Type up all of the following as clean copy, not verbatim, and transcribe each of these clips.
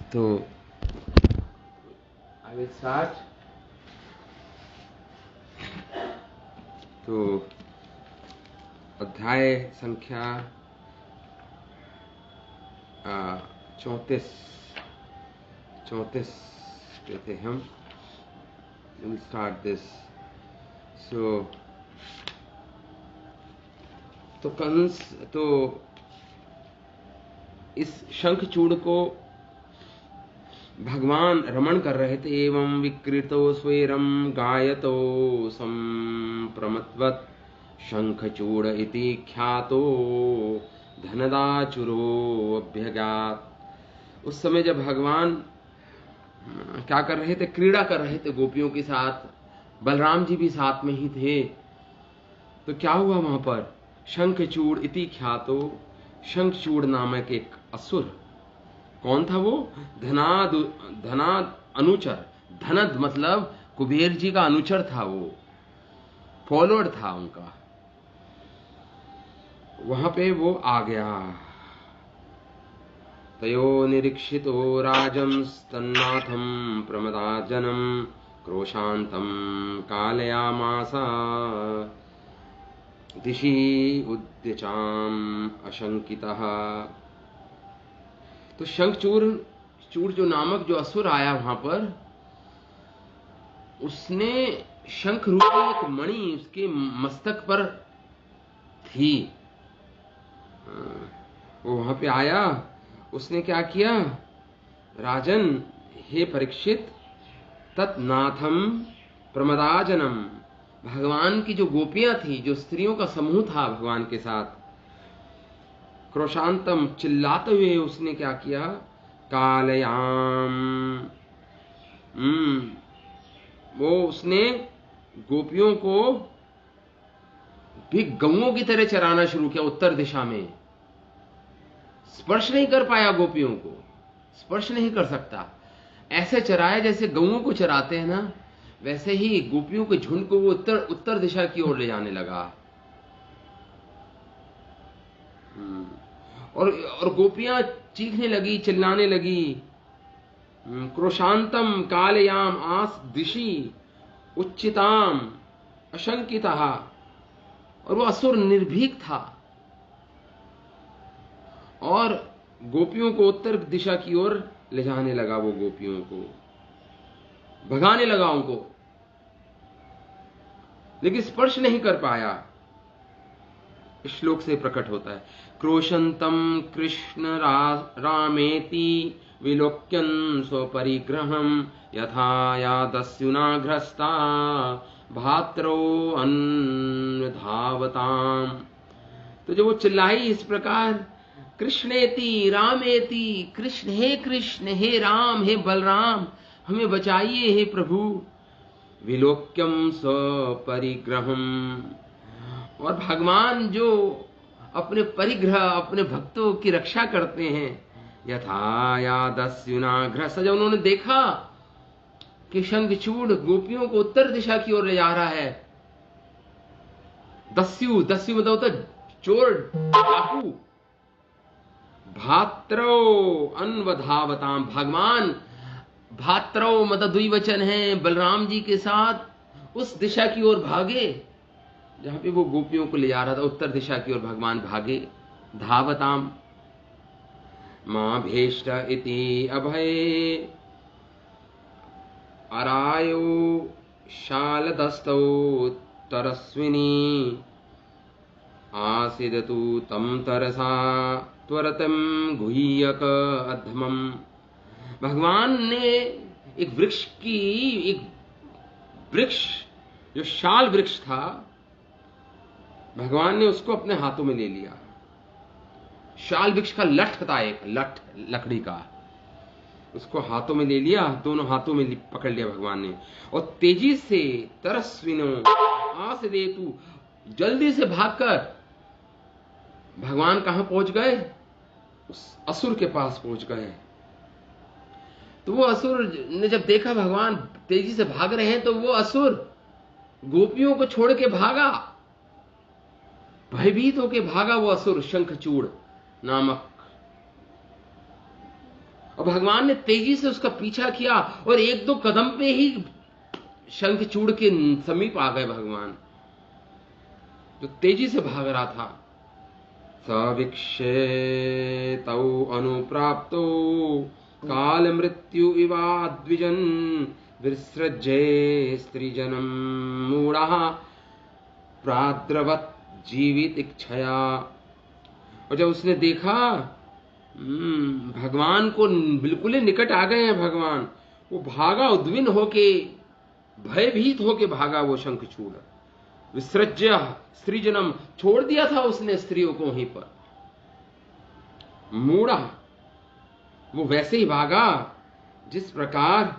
तो I will start. तो अध्याय संख्या 34 पे थे हम। Will start this. सो तो कंस तो इस शंखचूड़ को भगवान रमण कर रहे थे। एवं विकृतो स्वेरम गायतो संप्रमत्वत् शंखचूड़ इति ख्यातो धनदाचुरो अभ्यगात। उस समय जब भगवान क्या कर रहे थे, क्रीड़ा कर रहे थे गोपियों के साथ, बलराम जी भी साथ में ही थे। तो क्या हुआ वहां पर, शंखचूड़ इति ख्यातो, शंखचूड़ नामक एक असुर, कौन था वो, धनाद अनुचर, धनद मतलब कुबेर जी का अनुचर था, वो फॉलोअर था उनका, वहां पे वो आ गया। तयो निरीक्षितो राजंस्तन्नाथं प्रमदाजनं क्रोशान्तं कालयामासा दिशि उद्यचाम अशंकितः। तो शंखचूड़ जो नामक जो असुर आया वहां पर, उसने शंख रूपी एक मणि उसके मस्तक पर थी। वो वहां पे आया, उसने क्या किया, राजन हे परीक्षित, तत्नाथम प्रमदाजनम, भगवान की जो गोपियां थी, जो स्त्रियों का समूह था भगवान के साथ, क्रोशांतम चिल्लाते हुए उसने क्या किया, कालयाम, वो उसने गोपियों को भी गौओं की तरह चराना शुरू किया। उत्तर दिशा में स्पर्श नहीं कर पाया, गोपियों को स्पर्श नहीं कर सकता, ऐसे चराया जैसे गौओं को चराते हैं ना, वैसे ही गोपियों के झुंड को वो उत्तर दिशा की ओर ले जाने लगा। और गोपियां चीखने लगी, चिल्लाने लगी, क्रोशांतम कालयाम आस दिशि उच्चिताम अशंकिता। और वो असुर निर्भीक था और गोपियों को उत्तर दिशा की ओर ले जाने लगा, वो गोपियों को भगाने लगा उनको, लेकिन स्पर्श नहीं कर पाया। श्लोक से प्रकट होता है, क्रोशंतम कृष्ण रामेति विलोक्यन स्वपरिग्रहम यथा यादस्युनाघ्रस्ता भात्रो अन्वधावताम। तो जब वो चिल्लाई इस प्रकार, कृष्णेति रामेति, कृष्ण हे राम हे बलराम, हमें बचाइए हे प्रभु, विलोक्यम स्वपरिग्रहम, और भगवान जो अपने परिग्रह, अपने भक्तों की रक्षा करते हैं, यथा यादस्युनाघ्रस, जब उन्होंने देखा कि शंखचूड़ गोपियों को उत्तर दिशा की ओर ले जा रहा है, दस्यु मतलब होता चोर डाकू, भात्रो अन्वधावताम, भगवान भात्रो मतलब द्विवचन है, बलराम जी के साथ उस दिशा की ओर भागे जहां पे वो गोपियों को ले जा रहा था, उत्तर दिशा की ओर भगवान भागे। धावताम मां भेष्ट इति अभय अरायो शालदस्तौ तरस्विनी आसिदतु तम तरसा त्वरतम गुह्यक अधमम। भगवान ने एक वृक्ष जो शाल वृक्ष था, भगवान ने उसको अपने हाथों में ले लिया। शाल वृक्ष का लठ था, एक लकड़ी का, उसको हाथों में ले लिया, दोनों हाथों में पकड़ लिया भगवान ने, और तेजी से तरस्विनो आसिदेतु, जल्दी से भागकर भगवान कहां पहुंच गए, उस असुर के पास पहुंच गए। तो वो असुर ने जब देखा भगवान तेजी से भाग रहे हैं, तो वो असुर गोपियों को छोड़ के भागा, भयभीत होके भागा वो असुर, शंखचूड़ नामक। और भगवान ने तेजी से उसका पीछा किया और एक दो कदम पे ही शंखचूड़ के समीप आ गए भगवान, जो तेजी से भाग रहा था। सवीक्षेतौ अनुप्राप्तो काल मृत्यु इवा द्विजन विसृज्ये स्त्रीजनम मूढ़ः प्राद्रवत् जीवित इच्छया। और जब उसने देखा भगवान को बिल्कुल ही निकट आ गए हैं भगवान, वो भागा, उद्विन होके, भयभीत होके भागा वो शंखचूड़। विसृज्य स्त्रीजनम, छोड़ दिया था उसने स्त्रियों को वहीं पर। मूढ़ा, वो वैसे ही भागा जिस प्रकार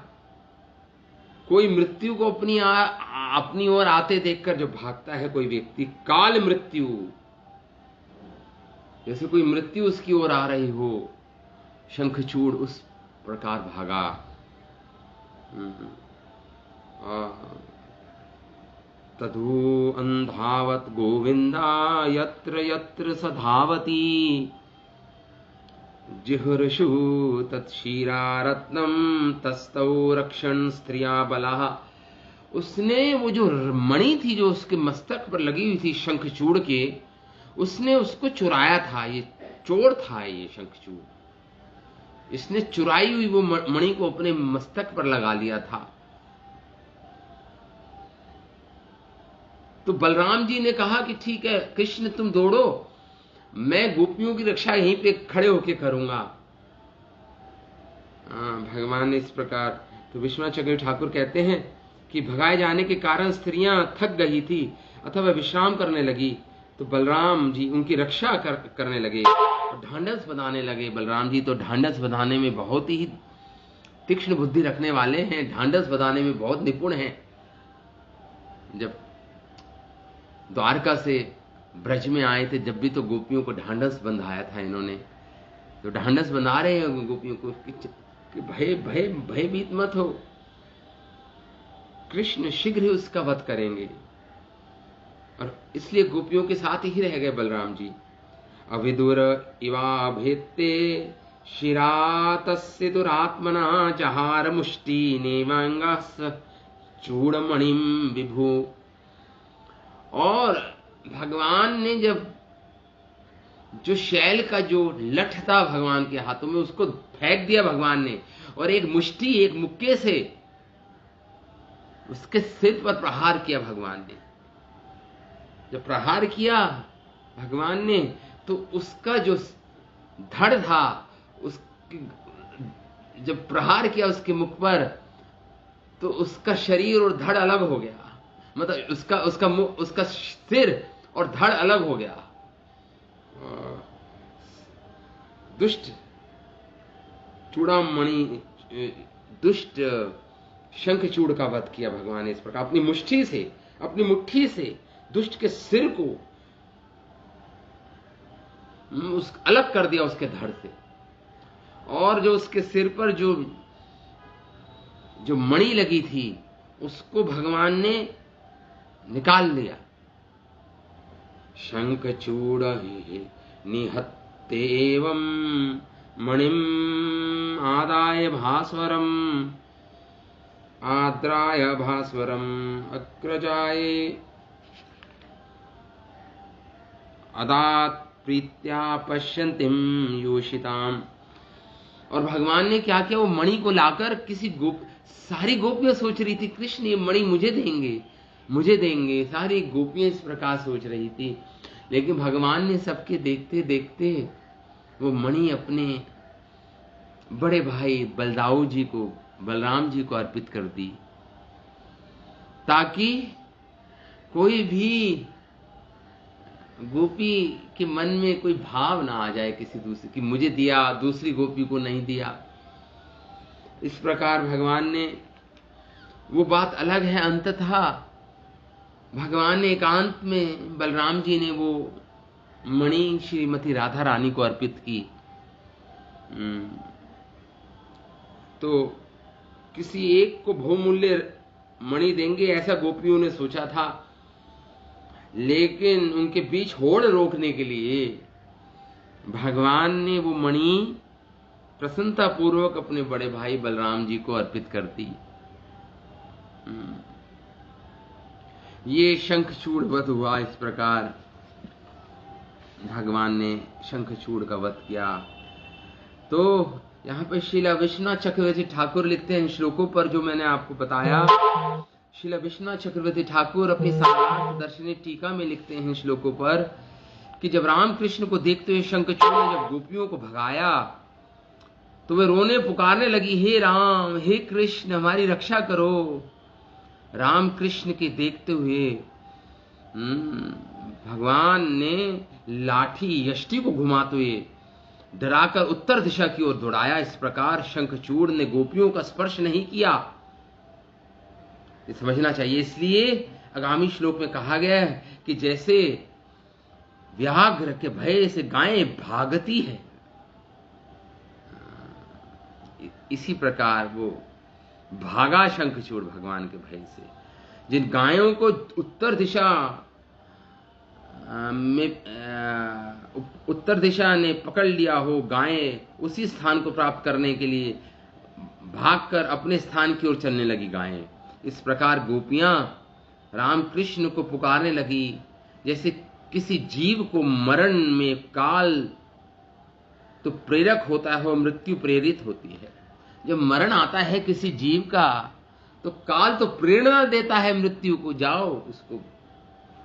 कोई मृत्यु को अपनी ओर आते देखकर जो भागता है कोई व्यक्ति, काल मृत्यु, जैसे कोई मृत्यु उसकी ओर आ रही हो, शंखचूड़ उस प्रकार भागा। तदु अंधावत गोविंदा यत्र यत्र स धावती जिहुर्षु तत्शीरा रत्नम तस्तौ रक्षण स्त्रिया बला। उसने वो जो मणि थी जो उसके मस्तक पर लगी हुई थी शंखचूड़ के, उसने उसको चुराया था। ये चोर था ये शंखचूड़, इसने चुराई हुई वो मणि को अपने मस्तक पर लगा लिया था। तो बलराम जी ने कहा कि ठीक है कृष्ण तुम दौड़ो, मैं गोपियों की रक्षा यहीं पे खड़े होके करूंगा। भगवान ने इस प्रकार, तो विश्वनाथ चक्रवर्ती ठाकुर कहते हैं कि भगाए जाने के कारण स्त्रियां थक गई थी अथवा विश्राम करने लगी, तो बलराम जी उनकी रक्षा करने लगे और ढांढस बंधाने लगे। बलराम जी तो ढांढस बंधाने में बहुत ही तीक्ष्ण बुद्धि रखने वाले हैं, ढांढस बंधाने में बहुत निपुण हैं। जब द्वारका से ब्रज में आए थे, जब भी तो गोपियों को ढांढस बंधाया था इन्होंने, तो ढांढस बंधा रहे हैं गोपियों को कि भयभीत मत हो, कृष्ण शीघ्र ही उसका वध करेंगे। और इसलिए गोपियों के साथ ही रह गए बलराम जी। अविदुर इवा भेत्ते शिरा तस्य दुरात्मना जहार मुष्टि नेवांगास चूड़मणिम विभु। और भगवान ने जब जो शैल का जो लठ था भगवान के हाथों में, उसको फेंक दिया भगवान ने, और एक मुष्टि, एक मुक्के से उसके सिर पर प्रहार किया भगवान ने। जब प्रहार किया भगवान ने, तो उसका जो धड़ था, उसकी जब प्रहार किया उसके मुख पर, तो उसका शरीर और धड़ अलग हो गया। मतलब उसका सिर और धड़ अलग हो गया। दुष्ट चूड़ामणि, दुष्ट शंखचूड़ का वध किया भगवान ने इस प्रकार अपनी मुट्ठी से दुष्ट के सिर को अलग कर दिया उसके धड़ से। और जो उसके सिर पर जो मणि लगी थी उसको भगवान ने निकाल लिया। शंखचूड़ निहत्तेवं मणिम आदाय भास्वरम अग्रजाय अदात प्रीत्या पश्यन्तिम योषिताम। और भगवान ने क्या किया, वो मणि को लाकर सारी गोपियां सोच रही थी कृष्ण ये मणि मुझे देंगे, सारी गोपियां इस प्रकार सोच रही थी। लेकिन भगवान ने सबके देखते देखते वो मणि अपने बड़े भाई बलराम जी को अर्पित कर दी, ताकि कोई भी गोपी के मन में कोई भाव ना आ जाए किसी दूसरे की, मुझे दिया दूसरी गोपी को नहीं दिया। इस प्रकार भगवान ने, वो बात अलग है, अंततः भगवान ने एकांत में बलराम जी ने वो मणि श्रीमती राधा रानी को अर्पित की। तो किसी एक को बहुमूल्य मणि देंगे ऐसा गोपियों ने सोचा था, लेकिन उनके बीच होड़ रोकने के लिए भगवान ने वो मणि प्रसन्नता पूर्वक अपने बड़े भाई बलराम जी को अर्पित करती। ये शंखचूड़ वध हुआ। इस प्रकार भगवान ने शंखचूड़ का वध किया। तो यहाँ पर श्रीला विश्वनाथ चक्रवर्ती ठाकुर लिखते हैं इन श्लोकों पर जो मैंने आपको बताया। श्रीला विश्वनाथ चक्रवर्ती ठाकुर अपनी सारार्थ दर्शनी टीका में लिखते हैं इन श्लोकों पर कि जब रामकृष्ण को देखते हुए शंखचूड़ ने जब गोपियों को भगाया तो वे रोने पुकारने लगी, हे राम, हे कृष्ण, हमारी रक्षा करो। राम कृष्ण के देखते हुए भगवान ने लाठी यष्टि को घुमाते हुए डराकर उत्तर दिशा की ओर दौड़ाया। इस प्रकार शंखचूड़ ने गोपियों का स्पर्श नहीं किया। ये समझना चाहिए। इसलिए आगामी श्लोक में कहा गया है कि जैसे व्याघ्र के भय से गायें भागती है, इसी प्रकार वो भागा शंखचूड़ भगवान के भय से। जिन गायों को उत्तर दिशा ने पकड़ लिया हो, गायें उसी स्थान को प्राप्त करने के लिए भागकर अपने स्थान की ओर चलने लगी गायें। इस प्रकार गोपियां रामकृष्ण को पुकारने लगी जैसे किसी जीव को मरण में काल तो प्रेरक होता है, मृत्यु प्रेरित होती है। जब मरण आता है किसी जीव का तो काल तो प्रेरणा देता है मृत्यु को, जाओ उसको,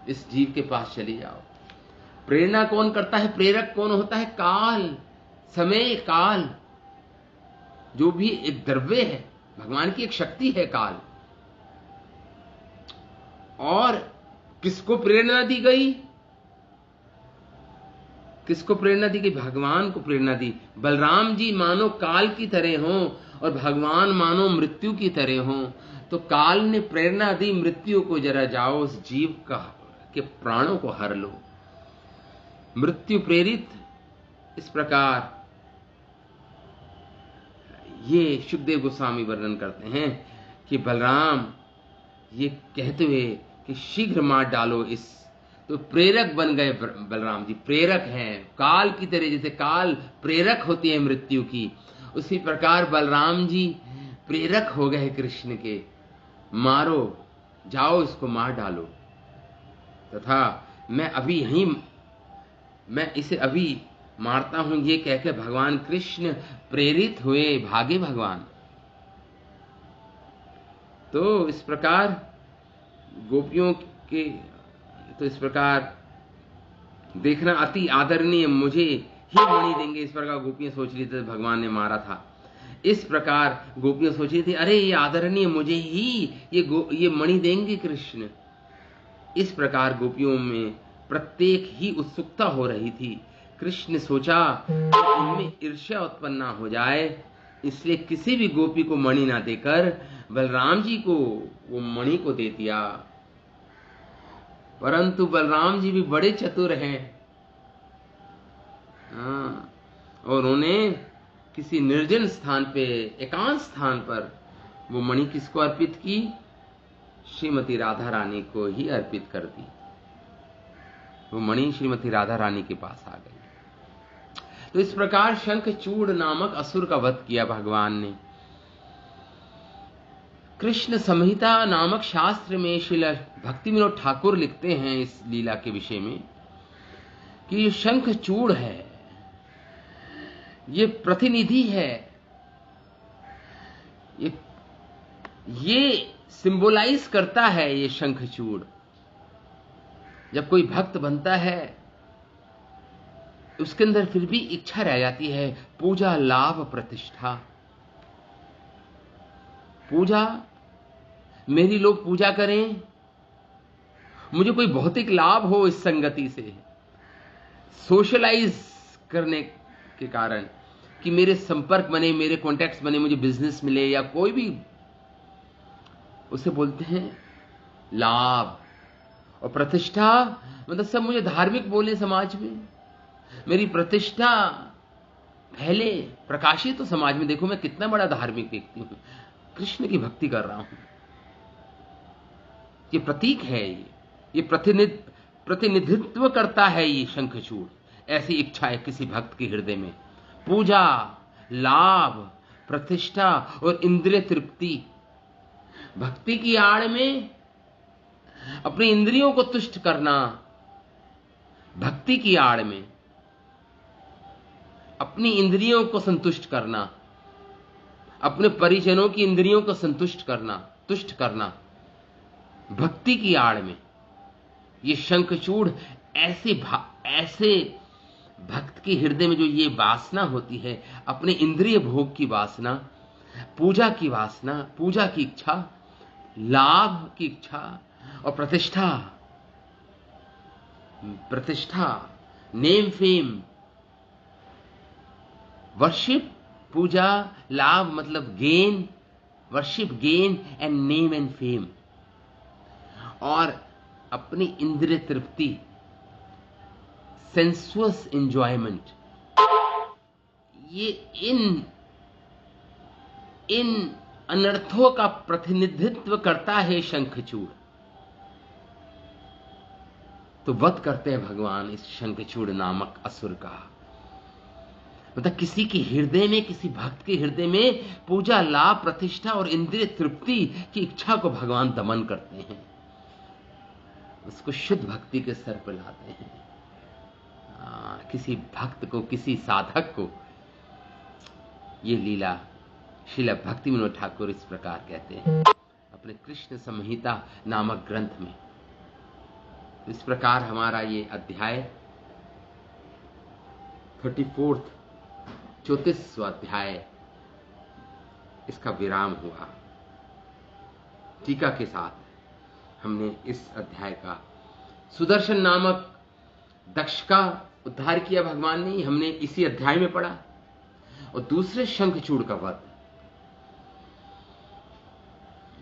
इस जीव के पास चली जाओ। प्रेरणा कौन करता है? प्रेरक कौन होता है? काल, समय, काल, जो भी एक द्रव्य है, भगवान की एक शक्ति है काल। और किसको प्रेरणा दी गई? किसको प्रेरणा दी गई? भगवान को प्रेरणा दी। बलराम जी मानो काल की तरह हों और भगवान मानो मृत्यु की तरह हों, तो काल ने प्रेरणा दी मृत्यु को, जरा जाओ उस जीव का के प्राणों को हर लो। मृत्यु प्रेरित। इस प्रकार ये शुकदेव गोस्वामी वर्णन करते हैं कि बलराम ये कहते हुए कि शीघ्र मार डालो इस, तो प्रेरक बन गए बलराम जी। प्रेरक हैं काल की तरह, जैसे काल प्रेरक होती है मृत्यु की, उसी प्रकार बलराम जी प्रेरक हो गए कृष्ण के। मारो, जाओ इसको मार डालो, तथा मैं इसे अभी मारता हूं, ये कहकर भगवान कृष्ण प्रेरित हुए, भागे भगवान। तो इस प्रकार गोपियों के, तो इस प्रकार देखना अति आदरणीय, मुझे ही मणि देंगे, इस प्रकार गोपियां सोच रही थी भगवान ने मारा था। इस प्रकार गोपियां सोच रही थी, अरे ये आदरणीय, मुझे ही ये मणि देंगे कृष्ण। इस प्रकार गोपियों में प्रत्येक ही उत्सुकता हो रही थी। कृष्ण ने सोचा कि इनमें ईर्ष्या उत्पन्न ना हो जाए, इसलिए किसी भी गोपी को मणि ना देकर बलराम जी को वो मणि को दे दिया। परंतु बलराम जी भी बड़े चतुर हैं, और उन्हें किसी निर्जन स्थान पे, एकांत स्थान पर वो मणि किसको अर्पित की? श्रीमती राधा रानी को ही अर्पित कर दी। वो मणि श्रीमती राधा रानी के पास आ गई। तो इस प्रकार शंखचूड़ नामक असुर का वध किया भगवान ने। कृष्ण संहिता नामक शास्त्र में श्रील भक्ति विनोद ठाकुर लिखते हैं इस लीला के विषय में कि ये शंखचूड़ है, ये प्रतिनिधि है, ये सिंबलाइज करता है। ये शंखचूड़ जब कोई भक्त बनता है उसके अंदर फिर भी इच्छा रह जाती है, पूजा, लाभ, प्रतिष्ठा। पूजा, मेरी लोग पूजा करें, मुझे कोई भौतिक लाभ हो इस संगति से, सोशलाइज करने के कारण, कि मेरे संपर्क बने, मेरे कॉन्टैक्ट्स बने, मुझे बिजनेस मिले या कोई भी, उसे बोलते हैं लाभ। और प्रतिष्ठा मतलब सब मुझे धार्मिक बोले समाज में, मेरी प्रतिष्ठा फैले, प्रकाशित तो समाज में, देखो मैं कितना बड़ा धार्मिक व्यक्ति हूं, कृष्ण की भक्ति कर रहा हूं। ये प्रतीक है, ये प्रतिनिधित्व करता है ये शंखचूड़। ऐसी इच्छा है किसी भक्त के हृदय में, पूजा, लाभ, प्रतिष्ठा और इंद्रिय तृप्ति। भक्ति की आड़ में अपनी इंद्रियों को तुष्ट करना, भक्ति की आड़ में अपनी इंद्रियों को संतुष्ट करना, अपने परिजनों की इंद्रियों को संतुष्ट करना, तुष्ट करना, भक्ति की आड़ में ये शंखचूड़ ऐसे भक्त के हृदय में जो ये वासना होती है, अपने इंद्रिय भोग की वासना, पूजा की वासना, पूजा की इच्छा, लाभ की इच्छा और प्रतिष्ठा, नेम फेम, वर्शिप, पूजा, लाभ मतलब gain, worship, gain and name and fame, और अपनी इंद्रिय तृप्ति, सेंसुअस एंजॉयमेंट, ये इन अनर्थों का प्रतिनिधित्व करता है शंखचूड़। तो वध करते हैं भगवान इस शंखचूड़ नामक असुर का। मतलब किसी के हृदय में, किसी भक्त के हृदय में पूजा, लाभ, प्रतिष्ठा और इंद्रिय तृप्ति की इच्छा को भगवान दमन करते हैं, उसको शुद्ध भक्ति के स्तर पर लाते हैं। किसी भक्त को, किसी साधक को ये लीला श्रील भक्ति विनोद ठाकुर इस प्रकार कहते हैं अपने कृष्ण संहिता नामक ग्रंथ में। इस प्रकार हमारा ये अध्याय 34वां 34वां अध्याय इसका विराम हुआ। टीका के साथ हमने इस अध्याय का सुदर्शन नामक दक्ष का उद्धार किया भगवान ने, हमने इसी अध्याय में पढ़ा, और दूसरे शंखचूड़ का वध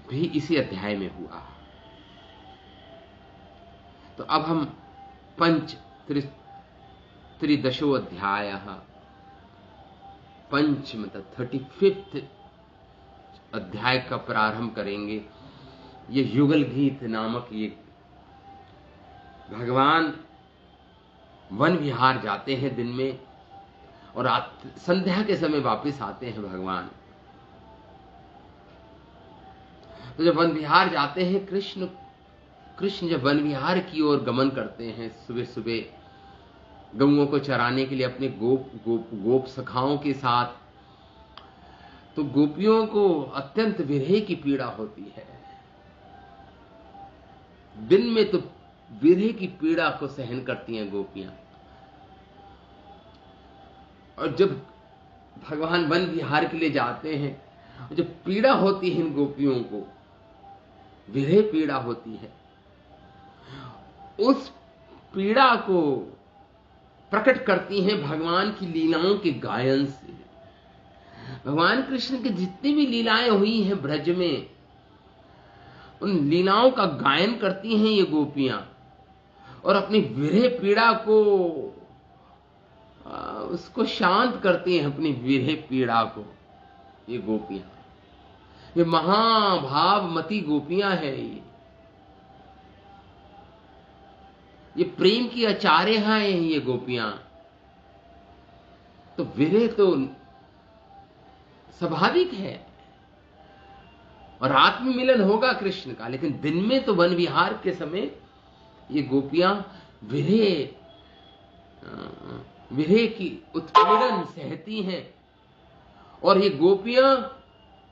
भी इसी अध्याय में हुआ। तो अब हम त्रिदशो अध्याय, पंच मतलब 35वां अध्याय का प्रारंभ करेंगे। ये युगल गीत नामक ये भगवान वन विहार जाते हैं दिन में, और संध्या के समय वापस आते हैं भगवान। तो जब वन विहार जाते हैं कृष्ण जब वन विहार की ओर गमन करते हैं, सुबह सुबह गौओं को चराने के लिए अपने गोप सखाओं के साथ, तो गोपियों को अत्यंत विरह की पीड़ा होती है। दिन में तो विरह की पीड़ा को सहन करती हैं गोपियां, और जब भगवान वन विहार के लिए जाते हैं, जब पीड़ा होती है इन गोपियों को, विरह पीड़ा होती है, उस पीड़ा को प्रकट करती हैं भगवान की लीलाओं के गायन से। भगवान कृष्ण की जितनी भी लीलाएं हुई हैं ब्रज में, उन लीलाओं का गायन करती हैं ये गोपियां, और अपनी विरह पीड़ा को उसको शांत करती हैं, अपनी विरह पीड़ा को ये गोपियां। ये महाभावमती गोपियां हैं, ये प्रेम की आचार्य हैं ये गोपियां। तो विरह तो स्वाभाविक है, और रात में मिलन होगा कृष्ण का, लेकिन दिन में तो वन विहार के समय ये गोपियां विरह की उत्पीड़न सहती हैं, और ये गोपियां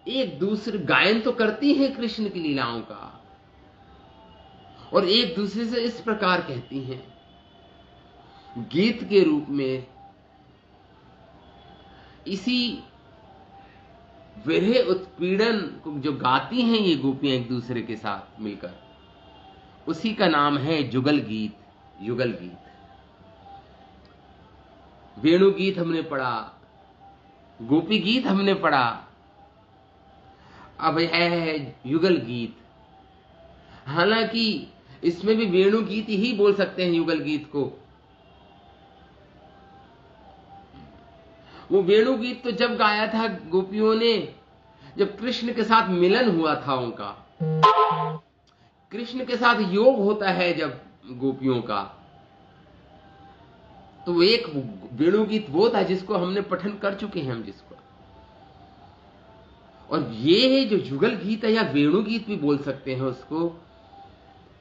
एक दूसरे गायन तो करती हैं कृष्ण की लीलाओं का, और एक दूसरे से इस प्रकार कहती हैं गीत के रूप में, इसी विरह उत्पीड़न को जो गाती हैं ये गोपियां एक दूसरे के साथ मिलकर, उसी का नाम है जुगल गीत, युगल गीत। वेणु गीत हमने पढ़ा, गोपी गीत हमने पढ़ा, अब है युगल गीत। हालांकि इसमें भी वेणु गीत ही बोल सकते हैं युगल गीत को। वो वेणु गीत तो जब गाया था गोपियों ने, जब कृष्ण के साथ मिलन हुआ था उनका, कृष्ण के साथ योग होता है जब गोपियों का, तो एक वेणु गीत वो था जिसको हमने पठन कर चुके हैं, हम जिसको और ये जो युगल गीत है या वेणु गीत भी बोल सकते हैं उसको,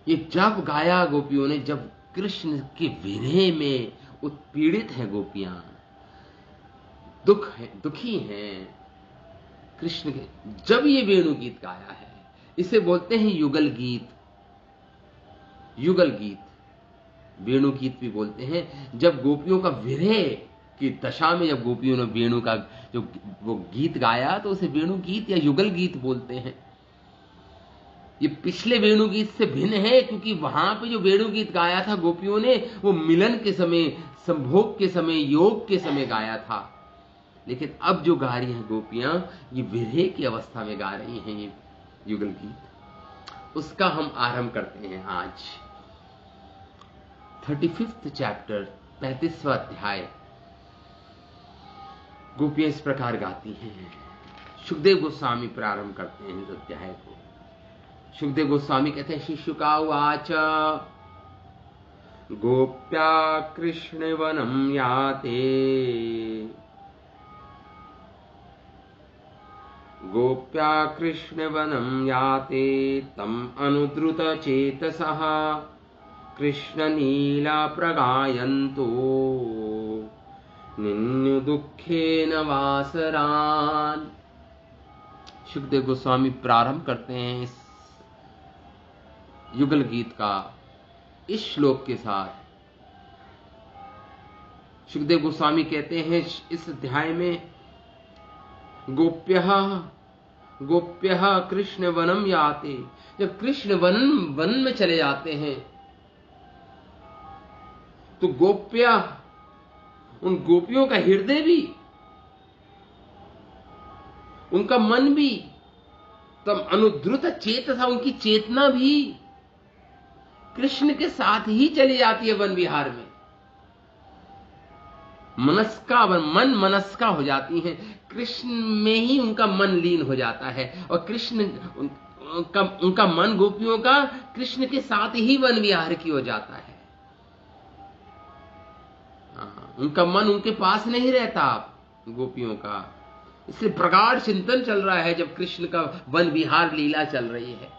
ये जब गाया गोपियों ने, जब कृष्ण के विरह में उत्पीड़ित हैं गोपियां, दुखी हैं कृष्ण के, जब ये वेणु गीत गाया है, इसे बोलते हैं युगल गीत। युगल गीत, वेणु गीत भी बोलते हैं। जब गोपियों का विरह की दशा में जब गोपियों ने वेणु का जो वो गीत गाया तो उसे वेणु गीत या युगल गीत बोलते हैं। ये पिछले वेणु गीत से भिन्न है, क्योंकि वहां पे जो वेणु गीत गाया था गोपियों ने, वो मिलन के समय, संभोग के समय, योग के समय गाया था। लेकिन अब जो गा रही हैं गोपियां, ये विरह की अवस्था में गा रही हैं ये युगल गीत। उसका हम आरंभ करते हैं आज। 35th चैप्टर, 35वां अध्याय। गोपियां इस प्रकार गाती हैं। सुखदेव गोस्वामी प्रारंभ करते हैं इस अध्याय को। सुखदेव गोस्वामी कहते हैं, शिशुका उवाच गोप्या कृष्ण वनम याते, गोप्या कृष्ण वनम याते तम अनुद्रुत चेतसः कृष्ण नीला प्रगायन्तो निन्नु दुखेन वासरान। सुखदेव गोस्वामी प्रारंभ करते हैं इस युगल गीत का इस श्लोक के साथ। सुखदेव गोस्वामी कहते हैं इस अध्याय में, गोप्यः कृष्ण वनम याते, जब कृष्ण वन में चले जाते हैं तो गोप्या, उन गोपियों का हृदय भी, उनका मन भी, तब अनुद्रुत चेतसा, उनकी चेतना भी कृष्ण के साथ ही चली जाती है वन विहार में। मन मनस्का हो जाती है, कृष्ण में ही उनका मन लीन हो जाता है, और कृष्ण उनका मन गोपियों का कृष्ण के साथ ही वन विहार की हो जाता है। उनका मन उनके पास नहीं रहता गोपियों का। इसलिए प्रगाढ़ चिंतन चल रहा है जब कृष्ण का वन विहार लीला चल रही है,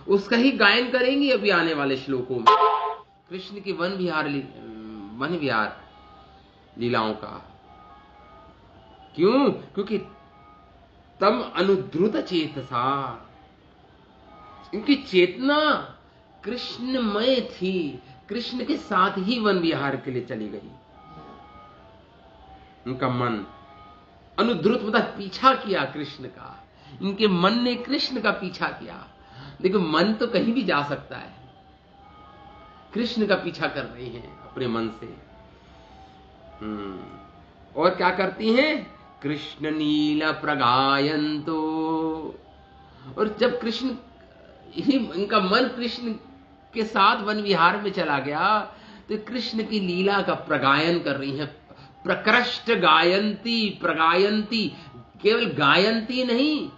उसका ही गायन करेंगे अभी आने वाले श्लोकों में, कृष्ण की वन विहार लीलाओं का। क्यों? क्योंकि तम अनुद्रुत चेतसा, इनकी चेतना कृष्णमय थी, कृष्ण के साथ ही वन विहार के लिए चली गई। उनका मन अनुद्रुत मतलब पीछा किया कृष्ण का, इनके मन ने कृष्ण का पीछा किया। देखो, मन तो कहीं भी जा सकता है, कृष्ण का पीछा कर रही हैं अपने मन से। और क्या करती हैं? कृष्ण नीला प्रगायन्तो, और जब कृष्ण ही, इनका मन कृष्ण के साथ वन विहार में चला गया तो कृष्ण की लीला का प्रगायन कर रही हैं। प्रकृष्ट गायंती, प्रगायंती, केवल गायंती नहीं,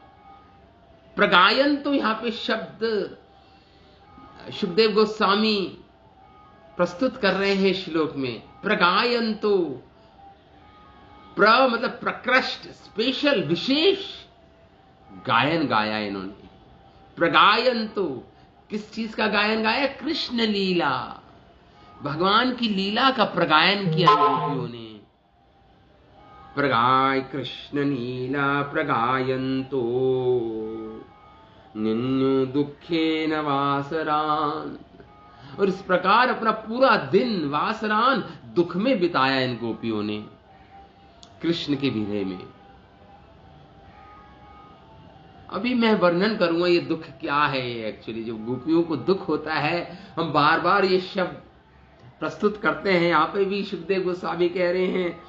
प्रगायन तो यहां पे शब्द सुखदेव गोस्वामी प्रस्तुत कर रहे हैं श्लोक में। प्रगायन तो मतलब प्रकृष्ट, स्पेशल, विशेष गायन गाया इन्होंने। प्रगायन तो किस चीज का गायन गाया? कृष्ण लीला, भगवान की लीला का प्रगायन किया गोपियों ने। प्रगाय कृष्ण नीला प्रगायन्तो निन्नु दुखेन वासरान, और इस प्रकार अपना पूरा दिन वासरान, दुख में बिताया इन गोपियों ने कृष्ण के विरह में। अभी मैं वर्णन करूंगा ये दुख क्या है। एक्चुअली जो गोपियों को दुख होता है, हम बार बार ये शब्द प्रस्तुत करते हैं। यहां पे भी सुखदेव गोस्वामी कह रहे हैं,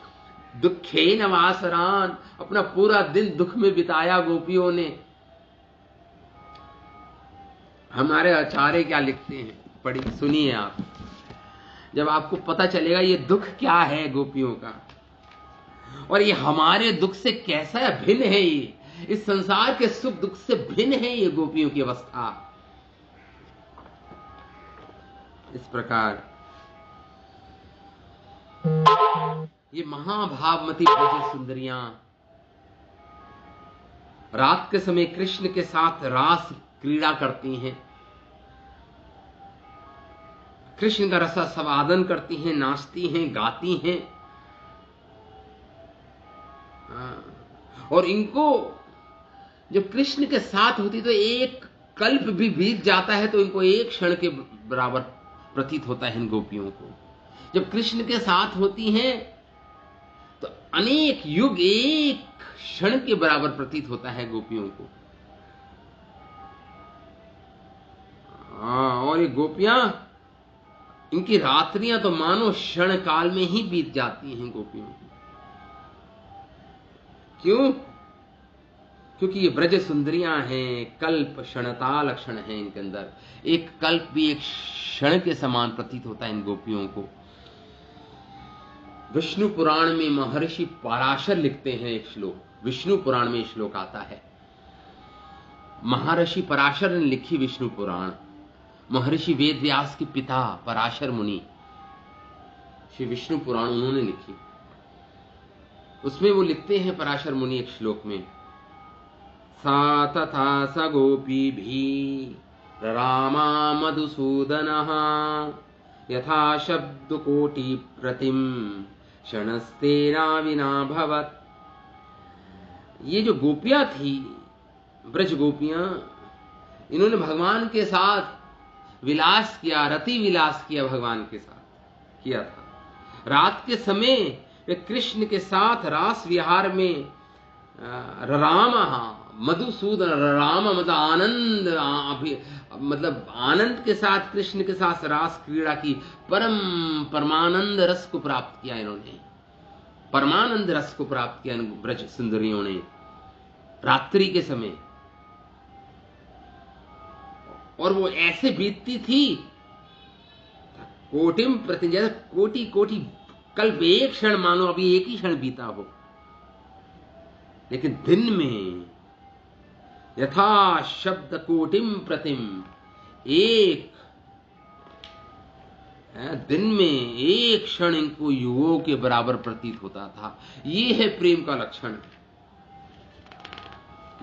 दुखेन वासरान, अपना पूरा दिन दुख में बिताया गोपियों ने। हमारे आचार्य क्या लिखते हैं, पढ़ी सुनिए आप, जब आपको पता चलेगा ये दुख क्या है गोपियों का, और ये हमारे दुख से कैसा भिन्न है, ये इस संसार के सुख दुख से भिन्न है ये गोपियों की अवस्था। इस प्रकार ये महाभावमती ब्रज सुंदरियां रात के समय कृष्ण के साथ रास क्रीड़ा करती हैं, कृष्ण का रसा स्वादन करती हैं, नाचती हैं, गाती हैं। और इनको जब कृष्ण के साथ होती तो एक कल्प भी बीत जाता है तो इनको एक क्षण के बराबर प्रतीत होता है इन गोपियों को। जब कृष्ण के साथ होती हैं तो अनेक युग एक क्षण के बराबर प्रतीत होता है गोपियों को। और ये गोपियां, इनकी रात्रियां तो मानो क्षण काल में ही बीत जाती हैं गोपियों की। क्यों? क्योंकि ये ब्रज सुंदरियां हैं, कल्प क्षणता लक्षण है इनके अंदर। एक कल्प भी एक क्षण के समान प्रतीत होता है इन गोपियों को। विष्णु पुराण में महर्षि पराशर लिखते हैं एक श्लोक, विष्णु पुराण में श्लोक आता है। महर्षि पराशर ने लिखी विष्णु पुराण। महर्षि वेद व्यास के पिता पराशर मुनि श्री विष्णु पुराण उन्होंने लिखी। उसमें वो लिखते हैं पराशर मुनि एक श्लोक में, सा तथा स गोपी भी रामा मधुसूदनः यथा शब्द कोटि प्रतिम क्षणस्तेना विना भवत। ये जो गोपियां थी, ब्रज गोपियां, इन्होंने भगवान के साथ विलास किया, रति विलास किया, भगवान के साथ किया था। रात के समय वे कृष्ण के साथ रास विहार में राम मधुसूदन, राम मतलब आनंद, मतलब आनंद के साथ कृष्ण के साथ रास क्रीड़ा की, परमानंद रस को प्राप्त किया इन्होंने, परमानंद रस को प्राप्त किया ब्रज सुंदरियों ने रात्रि के समय। और वो ऐसे बीतती थी कोटिम प्रति, जैसे कोटि कोटि कल्प, एक क्षण मानो अभी एक ही क्षण बीता हो। लेकिन दिन में यथा शब्द कोटिम प्रतिम, एक दिन में एक क्षण इनको युगों के बराबर प्रतीत होता था। ये है प्रेम का लक्षण।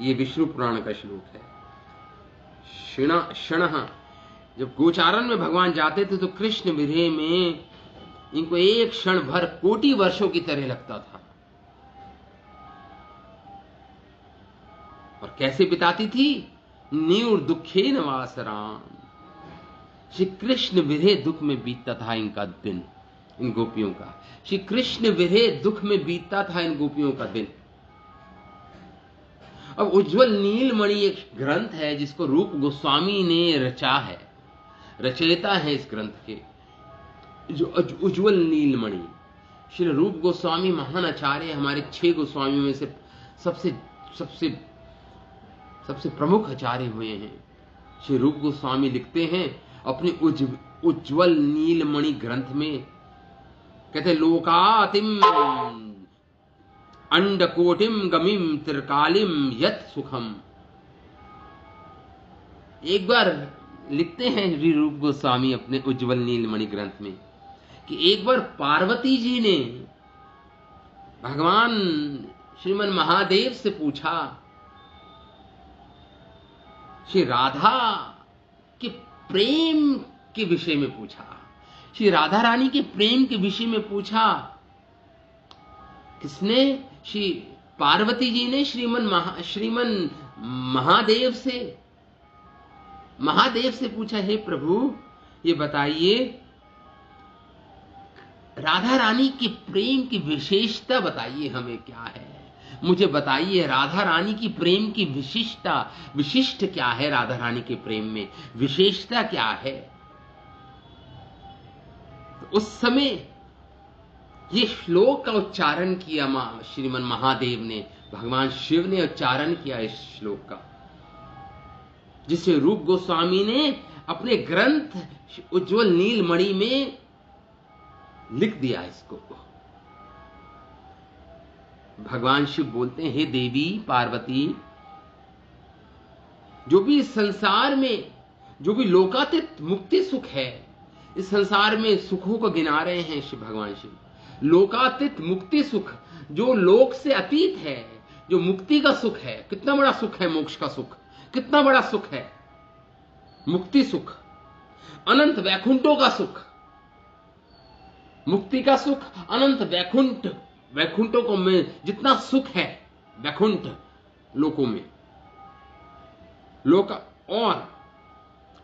ये विष्णु पुराण का श्लोक है। क्षण, जब गोचारण में भगवान जाते थे तो कृष्ण विरह में इनको एक क्षण भर कोटि वर्षों की तरह लगता था। और कैसे बिताती थी? न्यूर दुखे नवासराम, श्री कृष्ण विरह दुख में बीतता था इनका दिन, इन गोपियों का। श्री कृष्ण विरह दुख में बीतता था इन गोपियों का दिन। अब उज्ज्वल नीलमणि एक ग्रंथ है जिसको रूप गोस्वामी ने रचा है, रचयिता है इस ग्रंथ के, जो उज्ज्वल नीलमणि। श्री रूप गोस्वामी महान आचार्य, हमारे 6 गोस्वामियों में से सबसे सबसे सबसे प्रमुख आचार्य हुए हैं। श्री रूप गोस्वामी लिखते हैं अपने उज्ज्वल नीलमणि ग्रंथ में, कहते लोकातिम अंडकोटिम गमिम त्रिकालिम यत सुखम। एक बार लिखते हैं श्री रूप गोस्वामी अपने उज्ज्वल नीलमणि ग्रंथ में कि एक बार पार्वती जी ने भगवान श्रीमन महादेव से पूछा, श्री राधा के प्रेम के विषय में पूछा, श्री राधा रानी के प्रेम के विषय में पूछा। किसने? श्री पार्वती जी ने श्रीमन महादेव से पूछा, हे प्रभु ये बताइए राधा रानी के प्रेम की विशेषता बताइए, हमें क्या है, मुझे बताइए राधा रानी की प्रेम की विशिष्ट क्या है, राधा रानी के प्रेम में विशेषता क्या है। तो उस समय ये श्लोक का उच्चारण किया श्रीमन महादेव ने, भगवान शिव ने उच्चारण किया इस श्लोक का, जिसे रूप गोस्वामी ने अपने ग्रंथ उज्ज्वल नीलमणि में लिख दिया इसको। भगवान शिव बोलते हैं, हे देवी पार्वती, जो भी इस संसार में, जो भी लोकातीत मुक्ति सुख है, इस संसार में सुखों को गिना रहे हैं शिव भगवान शिव। लोकातीत मुक्ति सुख जो लोक से अतीत है, जो मुक्ति का सुख है, कितना बड़ा सुख है मोक्ष का सुख, कितना बड़ा सुख है मुक्ति सुख, अनंत वैकुंठों का सुख, मुक्ति का सुख, अनंत वैकुंठों को में जितना सुख है वैकुंठ लोकों में, लोक। और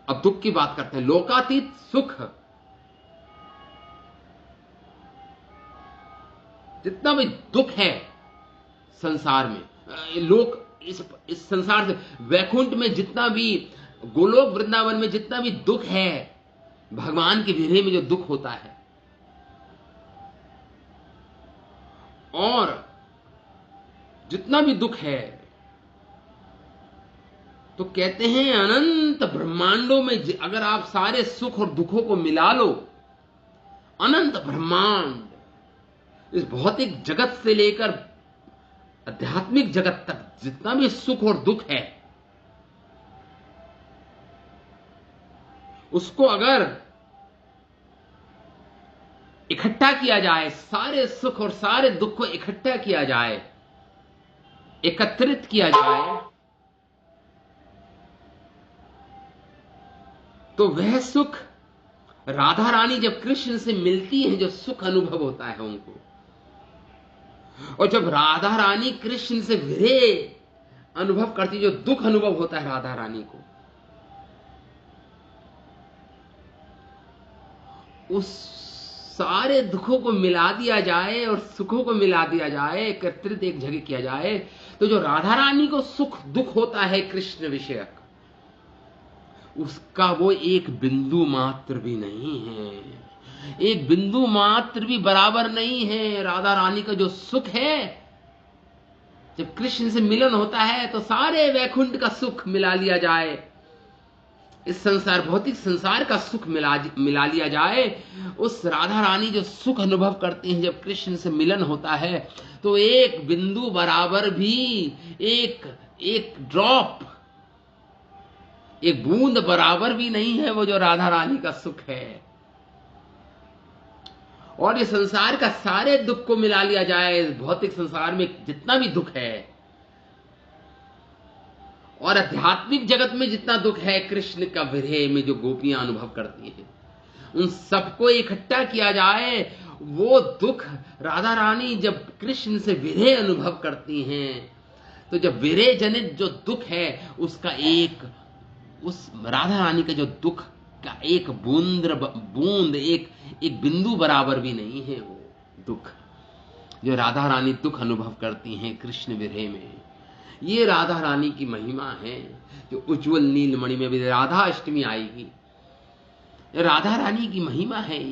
अब दुख की बात करते हैं, लोकातीत सुख, जितना भी दुख है संसार में, लोक इस संसार से, वैकुंठ में जितना भी, गोलोक वृंदावन में जितना भी दुख है, भगवान के विरह में जो दुख होता है, और जितना भी दुख है, तो कहते हैं अनंत ब्रह्मांडों में अगर आप सारे सुख और दुखों को मिला लो, अनंत ब्रह्मांड, इस भौतिक जगत से लेकर आध्यात्मिक जगत तक जितना भी सुख और दुख है, उसको अगर इकट्ठा किया जाए, सारे सुख और सारे दुख को इकट्ठा किया जाए, एकत्रित किया जाए, तो वह सुख, राधा रानी जब कृष्ण से मिलती है, जो सुख अनुभव होता है उनको, और जब राधा रानी कृष्ण से विरह अनुभव करती, जो दुख अनुभव होता है राधा रानी को, उस सारे दुखों को मिला दिया जाए और सुखों को मिला दिया जाए, एकत्रित एक जगह किया जाए, तो जो राधा रानी को सुख दुख होता है कृष्ण विषयक, उसका वो एक बिंदु मात्र भी नहीं है, एक बिंदु मात्र भी बराबर नहीं है। राधा रानी का जो सुख है, जब कृष्ण से मिलन होता है तो सारे वैकुंठ का सुख मिला लिया जाए, इस संसार, भौतिक संसार का सुख मिला लिया जाए, उस राधा रानी जो सुख अनुभव करती हैं जब कृष्ण से मिलन होता है, तो एक बिंदु बराबर भी, एक ड्रॉप, एक बूंद बराबर भी नहीं है वो जो राधा रानी का सुख है। और ये संसार का सारे दुख को मिला लिया जाए, इस भौतिक संसार में जितना भी दुख है, और आध्यात्मिक जगत में जितना दुख है, कृष्ण का विरह में जो गोपियां अनुभव करती हैं, उन सबको इकट्ठा किया जाए, वो दुख राधा रानी जब कृष्ण से विरह अनुभव करती हैं, तो जब विरह जनित जो दुख है, उसका उस राधा रानी का जो दुख का एक बूंद, एक बिंदु बराबर भी नहीं है वो दुख, जो राधा रानी दुख अनुभव करती हैं कृष्ण विरह में। ये राधा रानी की महिमा है, जो उज्जवल नीलमणि में भी राधा अष्टमी आएगी, राधा रानी की महिमा है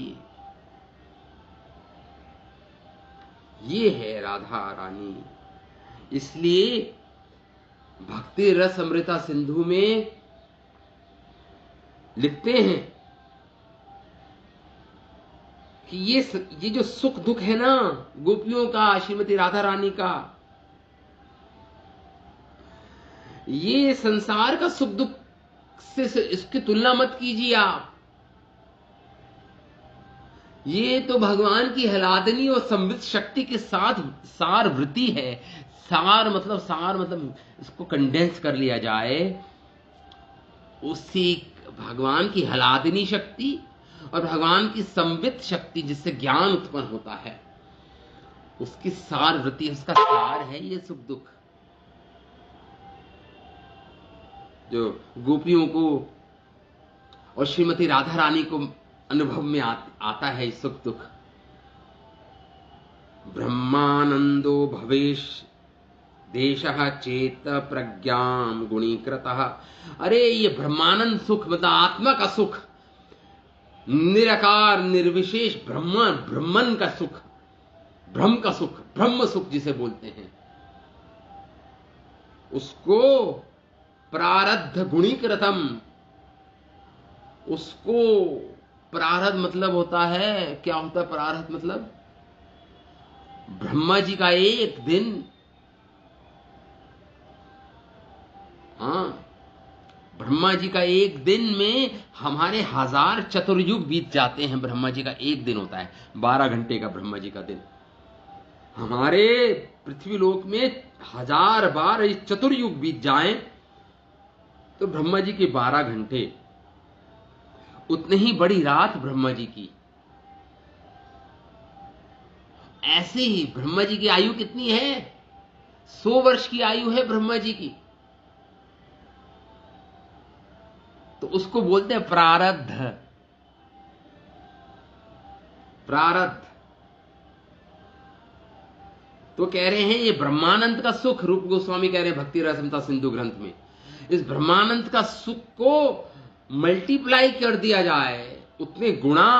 ये है राधा रानी। इसलिए भक्ति रस अमृता सिंधु में लिखते हैं कि ये जो सुख दुख है ना गोपियों का, श्रीमती राधा रानी का, ये संसार का सुख दुख से इसकी तुलना मत कीजिए आप। ये तो भगवान की हलादनी और संवित शक्ति के साथ सार वृत्ति है। सार मतलब इसको कंडेंस कर लिया जाए, उसी भगवान की हलादनी शक्ति और भगवान की संवित शक्ति जिससे ज्ञान उत्पन्न होता है, उसकी सार वृत्ति, उसका सार है ये सुख दुख, जो गोपियों को और श्रीमती राधा रानी को अनुभव में आता है सुख दुख। ब्रह्मानंदो भवेश देशः चेत प्रज्ञाम गुणीकृतः। अरे ये ब्रह्मानंद सुख मतलब आत्मा का सुख, निराकार निर्विशेष ब्रह्मन का सुख, ब्रह्म का सुख, ब्रह्म सुख जिसे बोलते हैं, उसको प्रारब्ध गुणीकृतम, उसको प्रारब्ध मतलब होता है, क्या होता है प्रारब्ध मतलब? ब्रह्मा जी का एक दिन, ब्रह्मा जी का एक दिन में हमारे 1000 चतुर्युग बीत जाते हैं। ब्रह्मा जी का एक दिन होता है 12 घंटे का, ब्रह्मा जी का दिन। हमारे पृथ्वी लोक में 1000 बार चतुर्युग बीत जाएं तो ब्रह्मा जी के 12 घंटे उतनी ही बड़ी रात ब्रह्मा जी की। ऐसे ही ब्रह्मा जी की आयु कितनी है? 100 वर्ष की आयु है ब्रह्मा जी की। तो उसको बोलते हैं प्रारब्ध। प्रारब्ध। तो कह रहे हैं ये ब्रह्मानंद का सुख, रूप गोस्वामी कह रहे हैं भक्ति रसमता सिंधु ग्रंथ में, इस ब्रह्मानंद का सुख को मल्टीप्लाई कर दिया जाए, उतने गुणा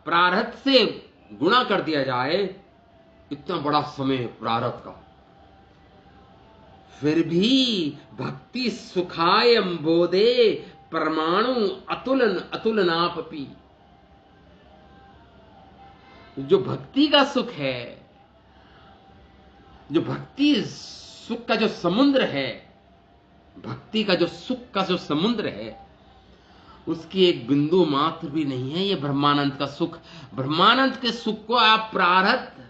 प्रारब्ध से गुणा कर दिया जाए, इतना बड़ा समय है प्रारब्ध का, फिर भी भक्ति सुखाय अम्बोदे परमाणु अतुलन अतुलनापपि। जो भक्ति का सुख है, जो भक्ति सुख का जो समुद्र है, भक्ति का जो सुख का जो समुद्र है, उसकी एक बिंदु मात्र भी नहीं है ये ब्रह्मानंद का सुख। ब्रह्मानंद के सुख को आप प्रारब्ध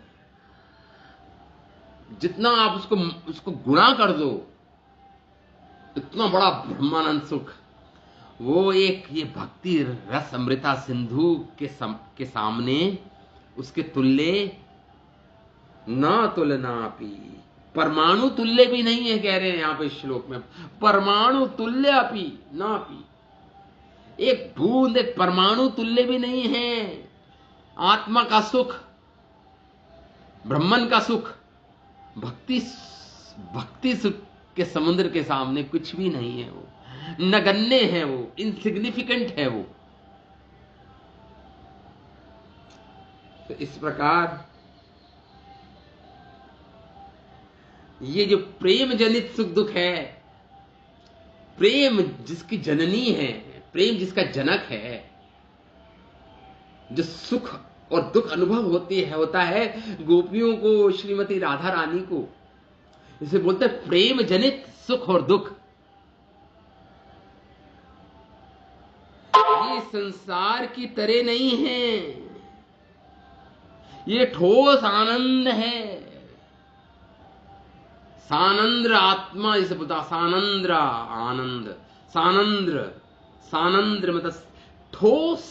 जितना आप उसको गुणा कर दो, इतना बड़ा ब्रह्मानंद सुख, वो एक ये भक्ति रस अमृता सिंधु के सामने उसके तुल्य ना तुलनापि, परमाणु तुल्य भी नहीं है, कह रहे हैं यहां पे श्लोक में, परमाणु तुल्य अपि नापि, एक बूंद एक परमाणु तुल्य भी नहीं है। आत्मा का सुख, ब्रह्मन का सुख, भक्ति सुख के समुद्र के सामने कुछ भी नहीं है, वो नगण्य है, वो इनसिग्निफिकेंट है वो। तो इस प्रकार ये जो प्रेम जनित सुख दुख है, प्रेम जिसकी जननी है, प्रेम जिसका जनक है, जो सुख और दुख अनुभव होता है गोपियों को, श्रीमती राधा रानी को, इसे बोलते हैं प्रेम जनित सुख और दुख। ये संसार की तरह नहीं है, ये ठोस आनंद है, सानंद्र आत्मा जिसे बोलता, सानंद्र आनंद, सानंद्र मतलब ठोस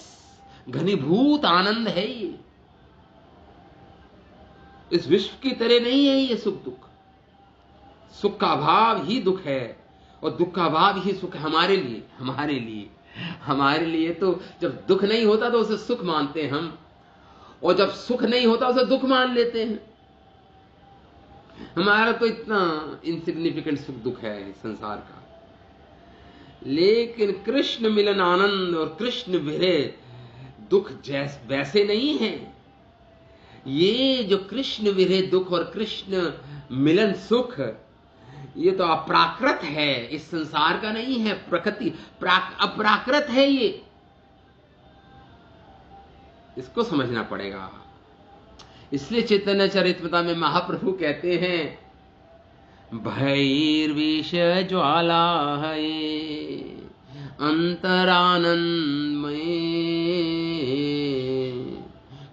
घनीभूत आनंद है ये। इस विश्व की तरह नहीं है ये सुख दुख। सुख का अभाव ही दुख है और दुख का अभाव ही सुख है हमारे लिए। तो जब दुख नहीं होता तो उसे सुख मानते हैं हम, और जब सुख नहीं होता उसे दुख मान लेते हैं। हमारा तो इतना इनसिग्निफिकेंट सुख दुख है संसार का। लेकिन कृष्ण मिलन आनंद और कृष्ण विरह दुख वैसे नहीं है। ये जो कृष्ण विरह दुख और कृष्ण मिलन सुख, ये तो अप्राकृत है, इस संसार का नहीं है, प्रकृति अपराकृत है ये, इसको समझना पड़ेगा। इसलिए चैतन्य चरितमृता में महाप्रभु कहते हैं, भैर्विष ज्वाला है अंतरानंदमय,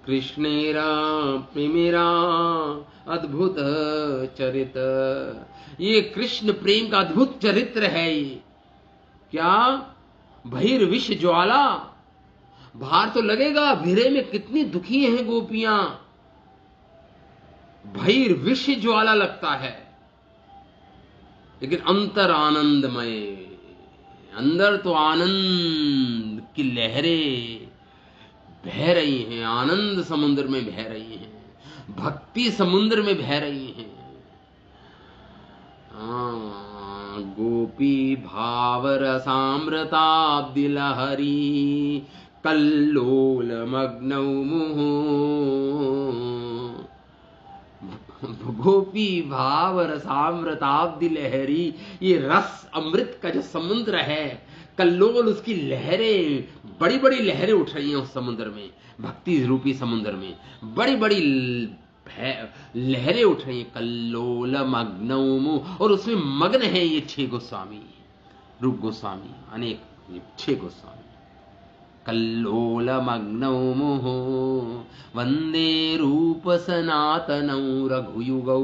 कृष्णेरा प्रेमेरा अद्भुत चरित। ये कृष्ण प्रेम का अद्भुत चरित्र है। ये क्या? भैर्विष ज्वाला, बाहर तो लगेगा भिरे में कितनी दुखी हैं गोपियां, भैर्विष ज्वाला लगता है, लेकिन अंतर आनंदमय, अंदर तो आनंद की लहरें बह रही हैं, आनंद समुद्र में बह रही हैं, भक्ति समुद्र में बह रही हैं। गोपी भाव रसामृताब्धि लहरी कल्लोल मग्नौ मुहुः, गोपी भाव रसामृताब्धि लहरी, ये रस अमृत का जो समुद्र है, कल्लोल, उसकी लहरें, बड़ी बड़ी लहरें उठ रही हैं उस समुद्र में, भक्ति रूपी समुद्र में बड़ी बड़ी लहरें उठ रही हैं। कल्लोल मग्नौ मुहुः, और उसमें मग्न है ये 6 गोस्वामी, रूप गोस्वामी, अनेक 6 गोस्वामी। कल्लोलमग्नौ मुहुः वन्दे रूप सनातनौ रघुयुगौ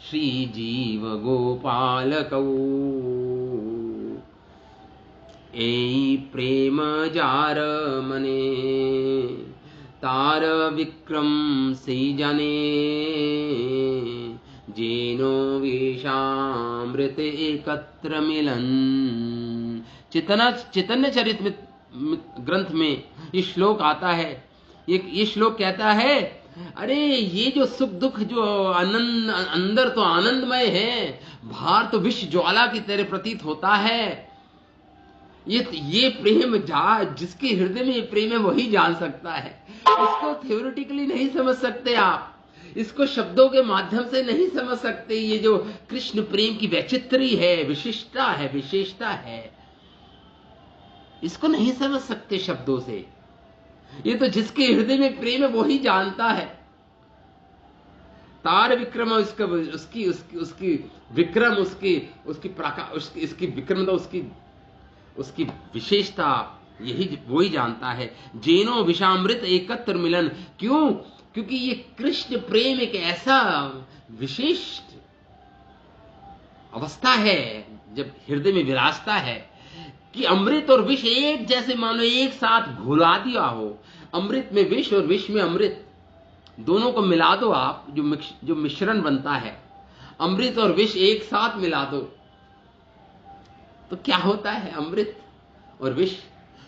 श्रीजीव गोपालकौ। एई प्रेम जार मने तार विक्रम से जने जेनो विषामृत एकत्र मिलन। चैतन्य चरित ग्रंथ में ये श्लोक आता है। ये श्लोक कहता है, अरे ये जो सुख दुख जो आनंद अंदर तो आनंदमय है, बाहर तो विष ज्वाला की तरह प्रतीत होता है। ये प्रेम जिसके हृदय में ये प्रेम है वही जान सकता है। इसको थ्योरेटिकली नहीं समझ सकते आप, इसको शब्दों के माध्यम से नहीं समझ सकते। ये जो कृष्ण प्रेम की वैचित्री है, विशेषता है, इसको नहीं समझ सकते शब्दों से। ये तो जिसके हृदय में प्रेम है वही जानता है। तार विक्रम, उसकी विक्रम, उसकी प्रकाश, इसकी विक्रमता, उसकी विशेषता, यही वही जानता है। जेनो विषामृत एकत्र मिलन। क्यों? क्योंकि ये कृष्ण प्रेम एक ऐसा विशिष्ट अवस्था है जब हृदय में विराजता है कि अमृत और विष एक जैसे मानो एक साथ घुला दिया हो। अमृत में विष और विष में अमृत, दोनों को मिला दो आप, जो मिश्रण बनता है, अमृत और विष एक साथ मिला दो तो क्या होता है? अमृत और विष।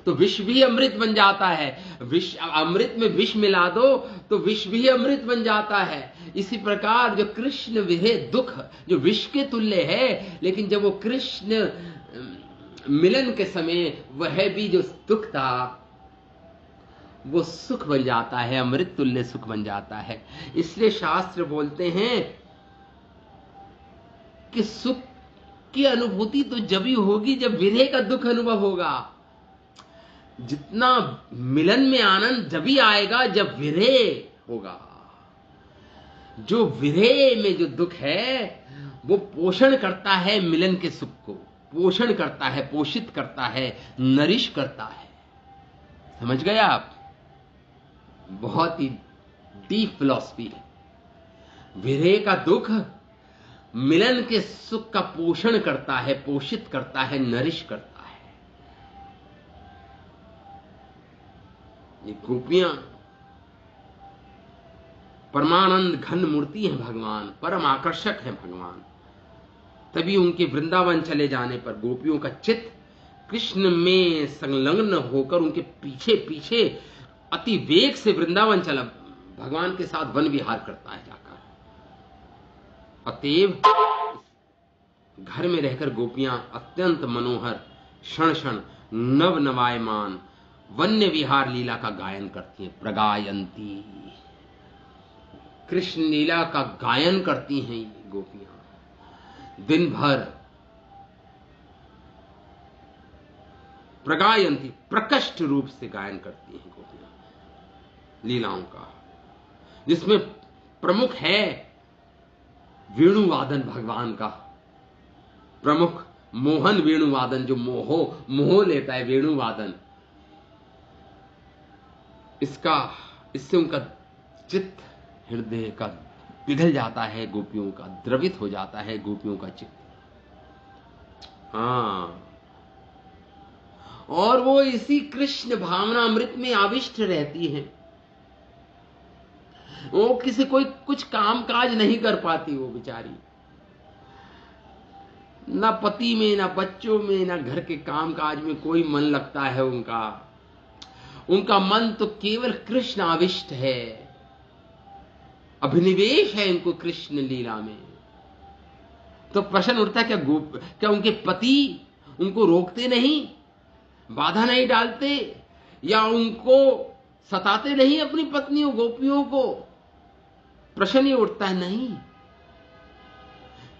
तो विष भी अमृत बन जाता है। अमृत में विष मिला दो तो विष भी अमृत बन जाता है। इसी प्रकार जो कृष्ण विरह दुख जो विष के तुल्य है, लेकिन जब वो कृष्ण मिलन के समय वह भी जो दुख था वो सुख बन जाता है, अमृत तुल्य सुख बन जाता है। इसलिए शास्त्र बोलते हैं कि सुख की अनुभूति तो जब ही होगी जब विरह का दुख अनुभव होगा। जितना मिलन में आनंद जब ही आएगा जब विरह होगा। जो विरह में जो दुख है वो पोषण करता है मिलन के सुख को, पोषण करता है, पोषित करता है, नरिश करता है। समझ गए आप? बहुत ही डीप फिलॉसफी है। विरह का दुख मिलन के सुख का पोषण करता है, पोषित करता है, नरिश करता है। ये गोपियां परमानंद घन मूर्ति हैं भगवान, परम आकर्षक है भगवान। तभी उनके वृंदावन चले जाने पर गोपियों का चित्त कृष्ण में संलग्न होकर उनके पीछे पीछे अति वेग से वृंदावन चला, भगवान के साथ वन विहार करता है जाकर। अतएव घर में रहकर गोपियां अत्यंत मनोहर, क्षण क्षण नव नवायमान वन्य विहार लीला का गायन करती हैं। प्रगायंती, कृष्ण लीला का गायन करती हैं ये गोपियां दिन भर। प्रगायंती, प्रकष्ट रूप से गायन करती हैं गोपियां लीलाओं का, जिसमें प्रमुख है वेणुवादन भगवान का। प्रमुख मोहन वेणुवादन, जो मोह लेता है वेणुवादन। इससे उनका चित्त, हृदय का पिघल जाता है, गोपियों का द्रवित हो जाता है गोपियों का चित्त। और वो इसी कृष्ण भावना अमृत में आविष्ट रहती हैं। वो किसी कोई कुछ काम काज नहीं कर पाती वो बेचारी, ना पति में, ना बच्चों में, ना घर के काम काज में कोई मन लगता है उनका मन तो केवल कृष्ण आविष्ट है, अभिनिवेश है इनको कृष्ण लीला में। तो प्रश्न उठता है, क्या उनके पति उनको रोकते नहीं, बाधा नहीं डालते, या उनको सताते नहीं अपनी पत्नियों गोपियों को? प्रश्न ये उठता है। नहीं,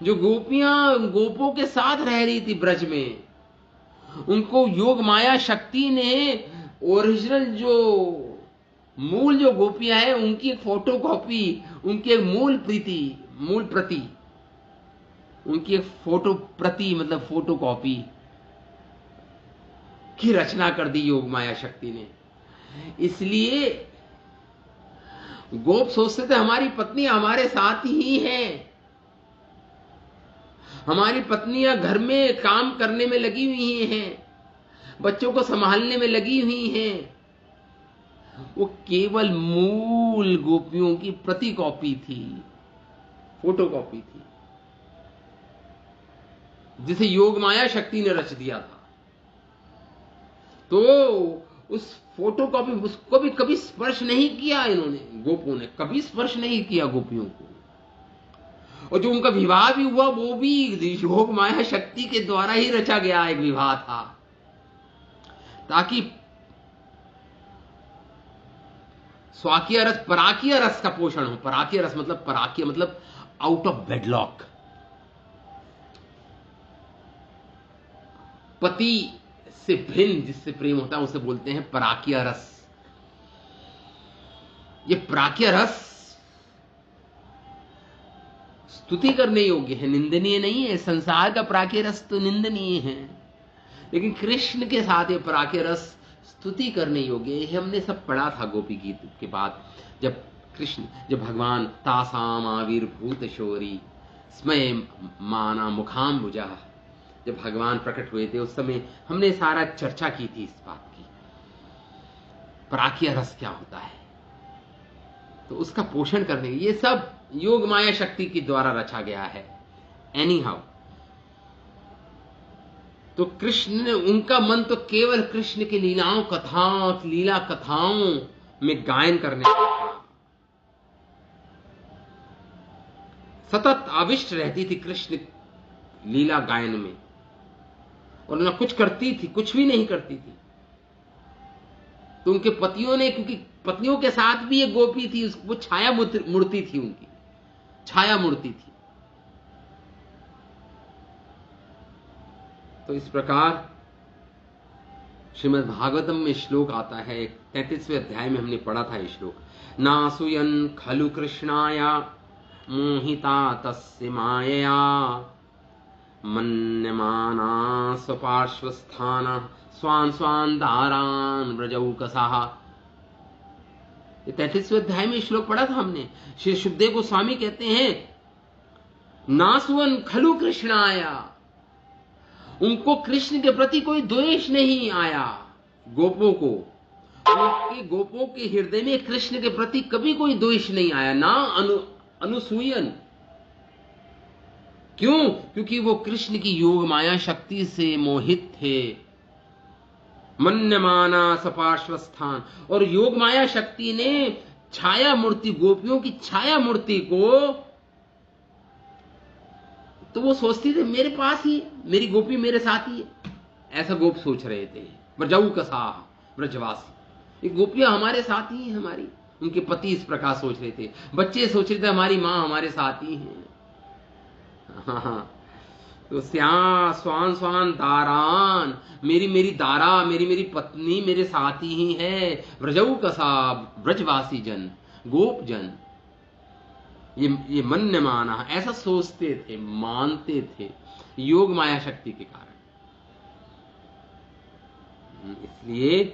जो गोपियां गोपों के साथ रह रही थी ब्रज में, उनको योग माया शक्ति ने ओरिजिनल जो मूल जो गोपियां हैं उनकी एक फोटो कॉपी, उनकी एक मूल प्रति, उनकी एक फोटो प्रति फोटो कॉपी की रचना कर दी योग माया शक्ति ने। इसलिए गोप सोचते थे हमारी पत्नी हमारे साथ ही है, हमारी पत्नियां घर में काम करने में लगी हुई हैं, बच्चों को संभालने में लगी हुई हैं। वो केवल मूल गोपियों की प्रति कॉपी थी, फोटो कॉपी थी, जिसे योग माया शक्ति ने रच दिया था। तो उस फोटो कॉपी उसको भी कभी स्पर्श नहीं किया इन्होंने, गोपों ने कभी स्पर्श नहीं किया गोपियों को। और जो उनका विवाह भी हुआ वो भी योग माया शक्ति के द्वारा ही रचा गया एक विवाह था, ताकि स्वाकीय रस पराकीय रस का पोषण हो। पराकीय रस मतलब, पराकीय मतलब आउट ऑफ वेडलॉक। पति से भिन्न जिससे प्रेम होता है उसे बोलते हैं पराकीय रस। ये पराकीय रस स्तुति करने योग्य है, निंदनीय नहीं है। संसार का पराकीय रस तो निंदनीय है, लेकिन कृष्ण के साथ ये पराकीय रस स्तुति करने योग्य है। हमने सब पढ़ा था गोपी गीत के बाद, जब भगवान तासाम आविर्भूत शौरी स्मय माना मुखाम्बुजा, जब भगवान प्रकट हुए थे उस समय हमने सारा चर्चा की थी इस बात की, पराकीय रस क्या होता है। तो उसका पोषण करने ये सब योग माया शक्ति के द्वारा रचा गया है। एनी हाउ, तो कृष्ण ने, उनका मन तो केवल कृष्ण की लीलाओं कथाओं, लीला कथाओं में गायन करने का था। सतत आविष्ट रहती थी कृष्ण लीला गायन में, और ना कुछ करती थी, कुछ भी नहीं करती थी। तो उनके पतियों ने, क्योंकि पत्नियों के साथ भी एक गोपी थी, वो छाया मूर्ति थी, उनकी छाया मूर्ति थी। तो इस प्रकार श्रीमद् भागवतम में श्लोक आता है, 33वें अध्याय में हमने पढ़ा था ये श्लोक। नासुयन खलु कृष्णाया मोहिता तस्य मायया मन्यमाना स्वपार्श्वस्थान स्वान स्वान दारान व्रजौकसाः। ये 33वें अध्याय में श्लोक पढ़ा था हमने। श्री सुखदेव गोस्वामी कहते हैं, नासुवन खलु कृष्णाया, उनको कृष्ण के प्रति कोई द्वेष नहीं आया। गोपों को, उनके गोपों के हृदय में कृष्ण के प्रति कभी कोई द्वेष नहीं आया, ना अनुसूयन। क्यों? क्योंकि वो कृष्ण की योग माया शक्ति से मोहित थे। मन्यमाना सपार्श्वस्थान, और योग माया शक्ति ने छाया मूर्ति, गोपियों की छाया मूर्ति को, तो वो सोचती थी मेरे पास ही, मेरी गोपी मेरे साथ ही है, ऐसा गोप सोच रहे थे। व्रजौकसाः, व्रजवासी, ये गोपियां हमारे साथ ही हैं हमारी। उनके पति इस प्रकार सोच रहे थे, बच्चे सोच रहे थे हमारी मां हमारे साथ ही है। हाँ, तो स्वान स्वान दारान, मेरी दारा, मेरी पत्नी मेरे साथ ही है। व्रजौकसा, व्रजवासी जन, गोप जन, ये मन्य माना, ऐसा सोचते थे, मानते थे योग माया शक्ति के कारण। इसलिए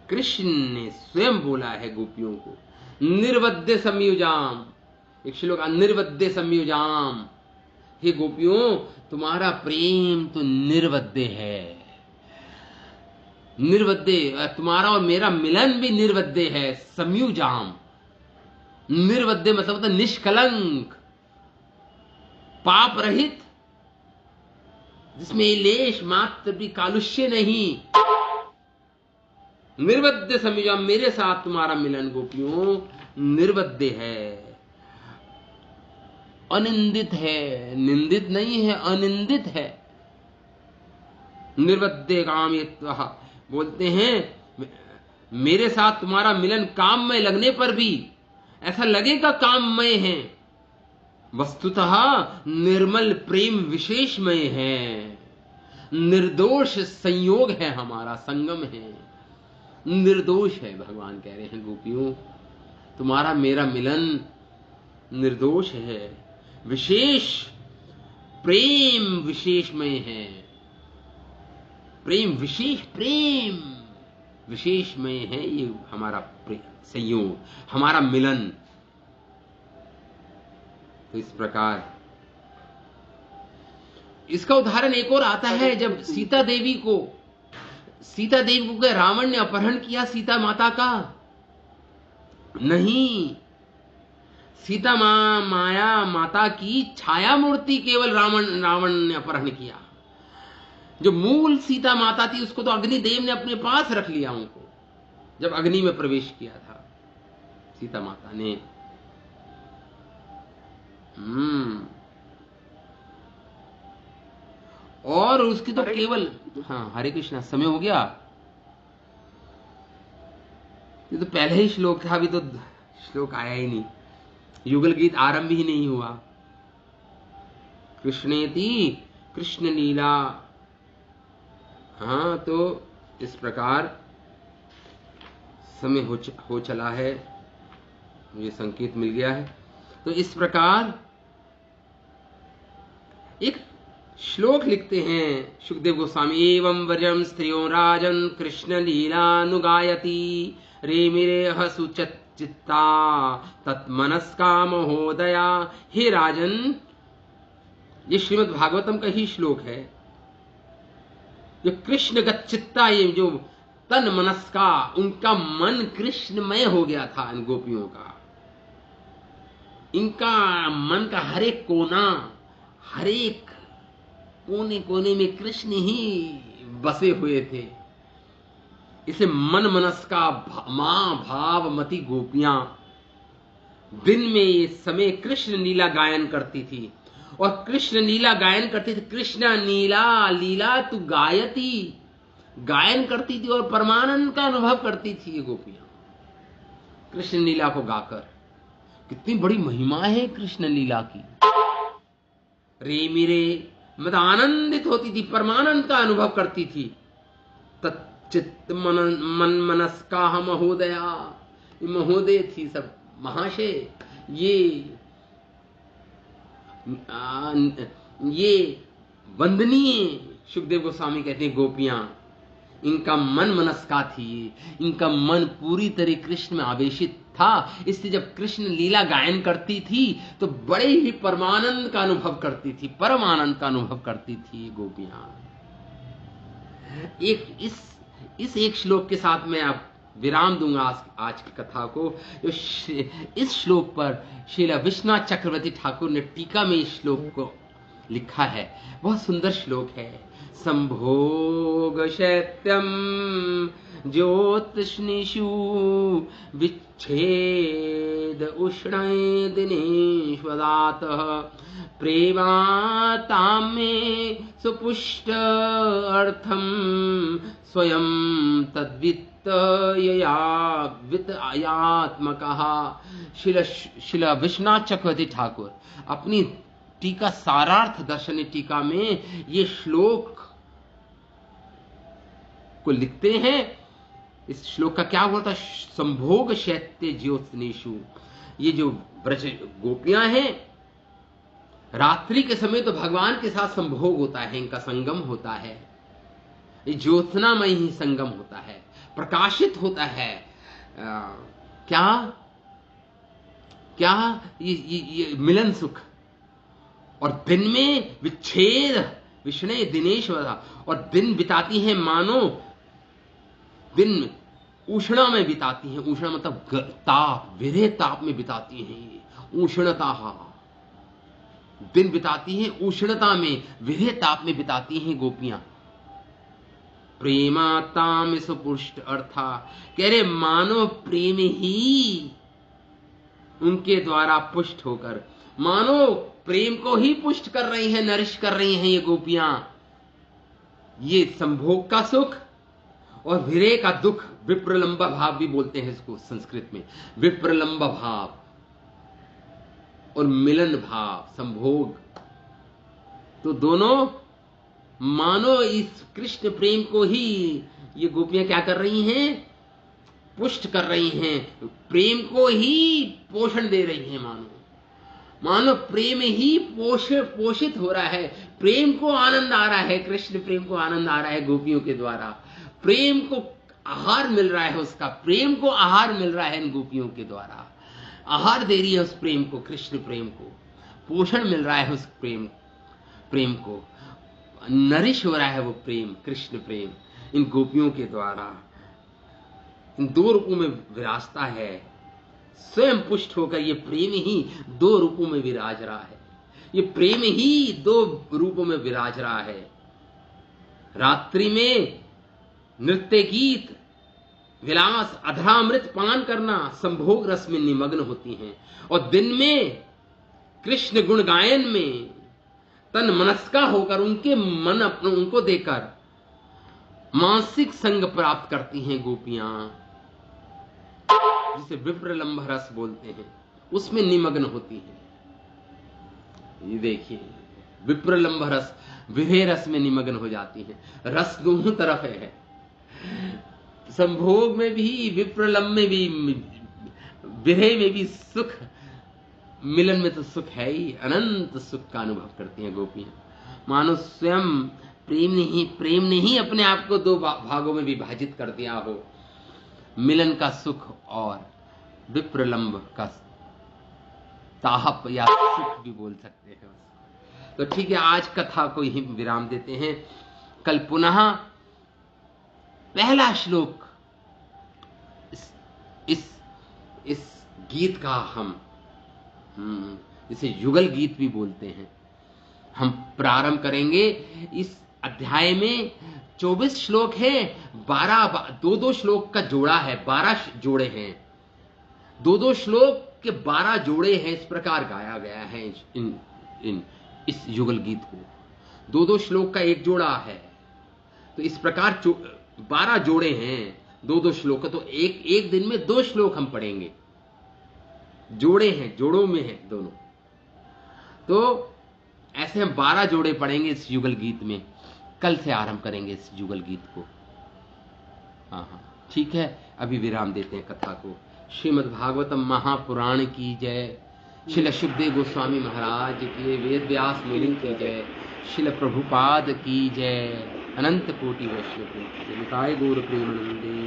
कृष्ण ने स्वयं बोला है गोपियों को, निर्वद्य संयुजाम, एक श्लोक, निर्वद्य संयुजाम, हे गोपियों तुम्हारा प्रेम तो निर्वद्य है, निर्वद्य, तुम्हारा और मेरा मिलन भी निर्वद्य है। संयुजाम, निर्वद्य मतलब होता निष्कलंक, पाप रहित, जिसमें लेश मात्र भी कालुष्य नहीं। निर्वद्य संयुजाम, मेरे साथ तुम्हारा मिलन गोपियों निर्वद्य है, अनिंदित है, निंदित नहीं है, अनिंदित है। निर्वद्य कामयत्वः, बोलते हैं मेरे साथ तुम्हारा मिलन काममय लगने पर भी ऐसा लगेगा काममय है, वस्तुतः निर्मल प्रेम विशेषमय है, निर्दोष संयोग है, हमारा संगम है, निर्दोष है। भगवान कह रहे हैं गोपियों तुम्हारा मेरा मिलन निर्दोष है, विशेष प्रेम विशेषमय है, प्रेम विशेष प्रेम विशेषमय है ये हमारा संयोग, हमारा मिलन। तो इस प्रकार इसका उदाहरण एक और आता है, जब सीता देवी को रावण ने अपहरण किया सीता माता का। नहीं, सीता माया माता की छाया मूर्ति केवल रावण ने अपहरण किया। जो मूल सीता माता थी उसको तो अग्निदेव ने अपने पास रख लिया, उनको जब अग्नि में प्रवेश किया था सीता माता ने। और उसकी तो केवल, हाँ हरे कृष्णा, समय हो गया। ये तो पहले ही श्लोक था, अभी तो श्लोक आया ही नहीं, युगल गीत आरंभ ही नहीं हुआ। कृष्णेति कृष्ण लीला। हाँ, तो इस प्रकार समय हो चला है, मुझे संकेत मिल गया है। तो इस प्रकार एक श्लोक लिखते हैं सुखदेव गोस्वामी, एवं वर्यम स्त्रियो राजन कृष्ण लीलानुगायति रेमिरे हसुचित्ता तत्मनस्का महोदया। हे राजन, ये श्रीमद् भागवतम का ही श्लोक है। जो कृष्ण गच्चित्ता, ये जो तन मनस्का, उनका मन कृष्णमय हो गया था इन गोपियों का। इनका मन का हर एक कोना, हर एक कोने कोने में कृष्ण ही बसे हुए थे। इसे मन मनस्का मां भावमती गोपियां दिन में ये समय कृष्ण लीला गायन करती थी। और कृष्ण लीला गायन करती थी, कृष्ण नीला लीला तू गायती, गायन करती थी और परमानंद का अनुभव करती थी ये गोपियां कृष्ण लीला को गाकर। कितनी बड़ी महिमा है कृष्ण लीला की। रेमिरे, मत आनंदित होती थी, परमानंद का अनुभव करती थी। तच्चित मन मनस्का महोदया, महोदय थी सब, महाशय। ये वंदनीय, सुखदेव गोस्वामी कहते हैं गोपियां, इनका मन मनस्का थी, इनका मन पूरी तरह कृष्ण में आवेशित था। इसलिए जब कृष्ण लीला गायन करती थी तो बड़े ही परमानंद का अनुभव करती थी, परम आनंद का अनुभव करती थी गोपियां। इस एक श्लोक के साथ मैं अब विराम दूंगा आज की कथा को। इस श्लोक पर श्रील विश्वनाथ चक्रवर्ती ठाकुर ने टीका में इस श्लोक को लिखा है। बहुत सुंदर श्लोक है। संभोग शैत्यम ज्योतिष्निषु विच्छेद उष्णे दिनेश्वदातः प्रेमातां मे सुपुष्ट अर्थम स्वयं तद्वित्त ययात्मकः। शिला विश्वनाथ चक्रवर्ती ठाकुर अपनी टीका सारार्थ दर्शन टीका में ये श्लोक को लिखते हैं। इस श्लोक का क्या हुआ था? संभोग शैत्य ज्योत्स्नेषु, ये जो ब्रज गोपियां हैं, रात्रि के समय तो भगवान के साथ संभोग होता है, इनका संगम होता है। ये ज्योत्सनामय ही संगम होता है, प्रकाशित होता है। क्या ये मिलन सुख। और दिन में विच्छेद विष्णु दिनेश्वरा, और दिन बिताती हैं मानो दिन उष्णा में बिताती हैं। उष्णा मतलब ताप, विरह ताप में बिताती हैं। उष्णता, दिन बिताती हैं उष्णता में, विरह ताप में बिताती हैं गोपियां। प्रेमाताम सुपुष्ट अर्था, कह रहे मानो प्रेम ही उनके द्वारा पुष्ट होकर, मानो प्रेम को ही पुष्ट कर रही हैं, नरिश कर रही हैं ये गोपियां। ये संभोग का सुख और विरह का दुख, विप्रलंब भाव भी बोलते हैं इसको संस्कृत में। विप्रलंब भाव और मिलन भाव, संभोग, तो दोनों मानो इस कृष्ण प्रेम को ही ये गोपियां क्या कर रही हैं? पुष्ट कर रही हैं, प्रेम को ही पोषण दे रही हैं। मानो प्रेम ही पोषित हो रहा है, प्रेम को आनंद आ रहा है, कृष्ण प्रेम को आनंद आ रहा है गोपियों के द्वारा। प्रेम को आहार मिल रहा है, उसका प्रेम को आहार मिल रहा है इन गोपियों के द्वारा। आहार दे रही है उस प्रेम को, कृष्ण प्रेम को, पोषण मिल रहा है उस प्रेम को, नरिश हो रहा है वो प्रेम, कृष्ण प्रेम इन गोपियों के द्वारा इन दो रूपों में विराजता है। स्वयं पुष्ट होकर ये प्रेम ही दो रूपों में विराज रहा है, ये प्रेम ही दो रूपों में विराज रहा है। रात्रि में नृत्य गीत विलास अधरामृत पान करना संभोग रस में निमग्न होती हैं, और दिन में कृष्ण गुण गायन में तन मनस्का होकर उनके मन उनको देकर मानसिक संग प्राप्त करती हैं गोपियां, जिसे विप्रलंभ रस बोलते हैं, उसमें निमग्न होती हैं। ये देखिए विप्रलंभ रस, विरह रस में निमग्न हो जाती हैं। रस दोनों तरफ है, संभोग में भी, विप्रलंभ में भी, विरह में भी सुख, मिलन में तो सुख है ही, अनंत सुख का अनुभव करती हैं गोपियां। मानो स्वयं प्रेम ने ही अपने आप को दो भागों में विभाजित कर दिया हो, मिलन का सुख और विप्रलंभ का ताहप या सुख भी बोल सकते हैं। तो ठीक है, आज कथा को यही विराम देते हैं। कल पुनः पहला श्लोक इस गीत का हम इसे युगल गीत भी बोलते हैं, हम प्रारंभ करेंगे। इस अध्याय में 24 श्लोक हैं, 12 श्लोक का जोड़ा है, 12 जोड़े हैं, 2 श्लोक के 12 जोड़े हैं। इस प्रकार गाया गया है इस युगल गीत को। 2 श्लोक का एक जोड़ा है, तो इस प्रकार 12 जोड़े हैं, 2 श्लोक का। तो एक दिन में 2 श्लोक हम पढ़ेंगे, जोड़े हैं, जोड़ों में हैं दोनों। तो ऐसे हम 12 जोड़े पढ़ेंगे इस युगल गीत में। कल से आरंभ करेंगे इस युगल गीत को। हाँ, ठीक है, अभी विराम देते हैं कथा को। श्रीमद् भागवतम महापुराण की जय, श्रील सुखदेव गोस्वामी महाराज की, वेद व्यास मुनि की जय, श्रील प्रभुपाद की जय, अनंत कोटि वैष्णव की जय। निताय गौर प्रेमानंदे।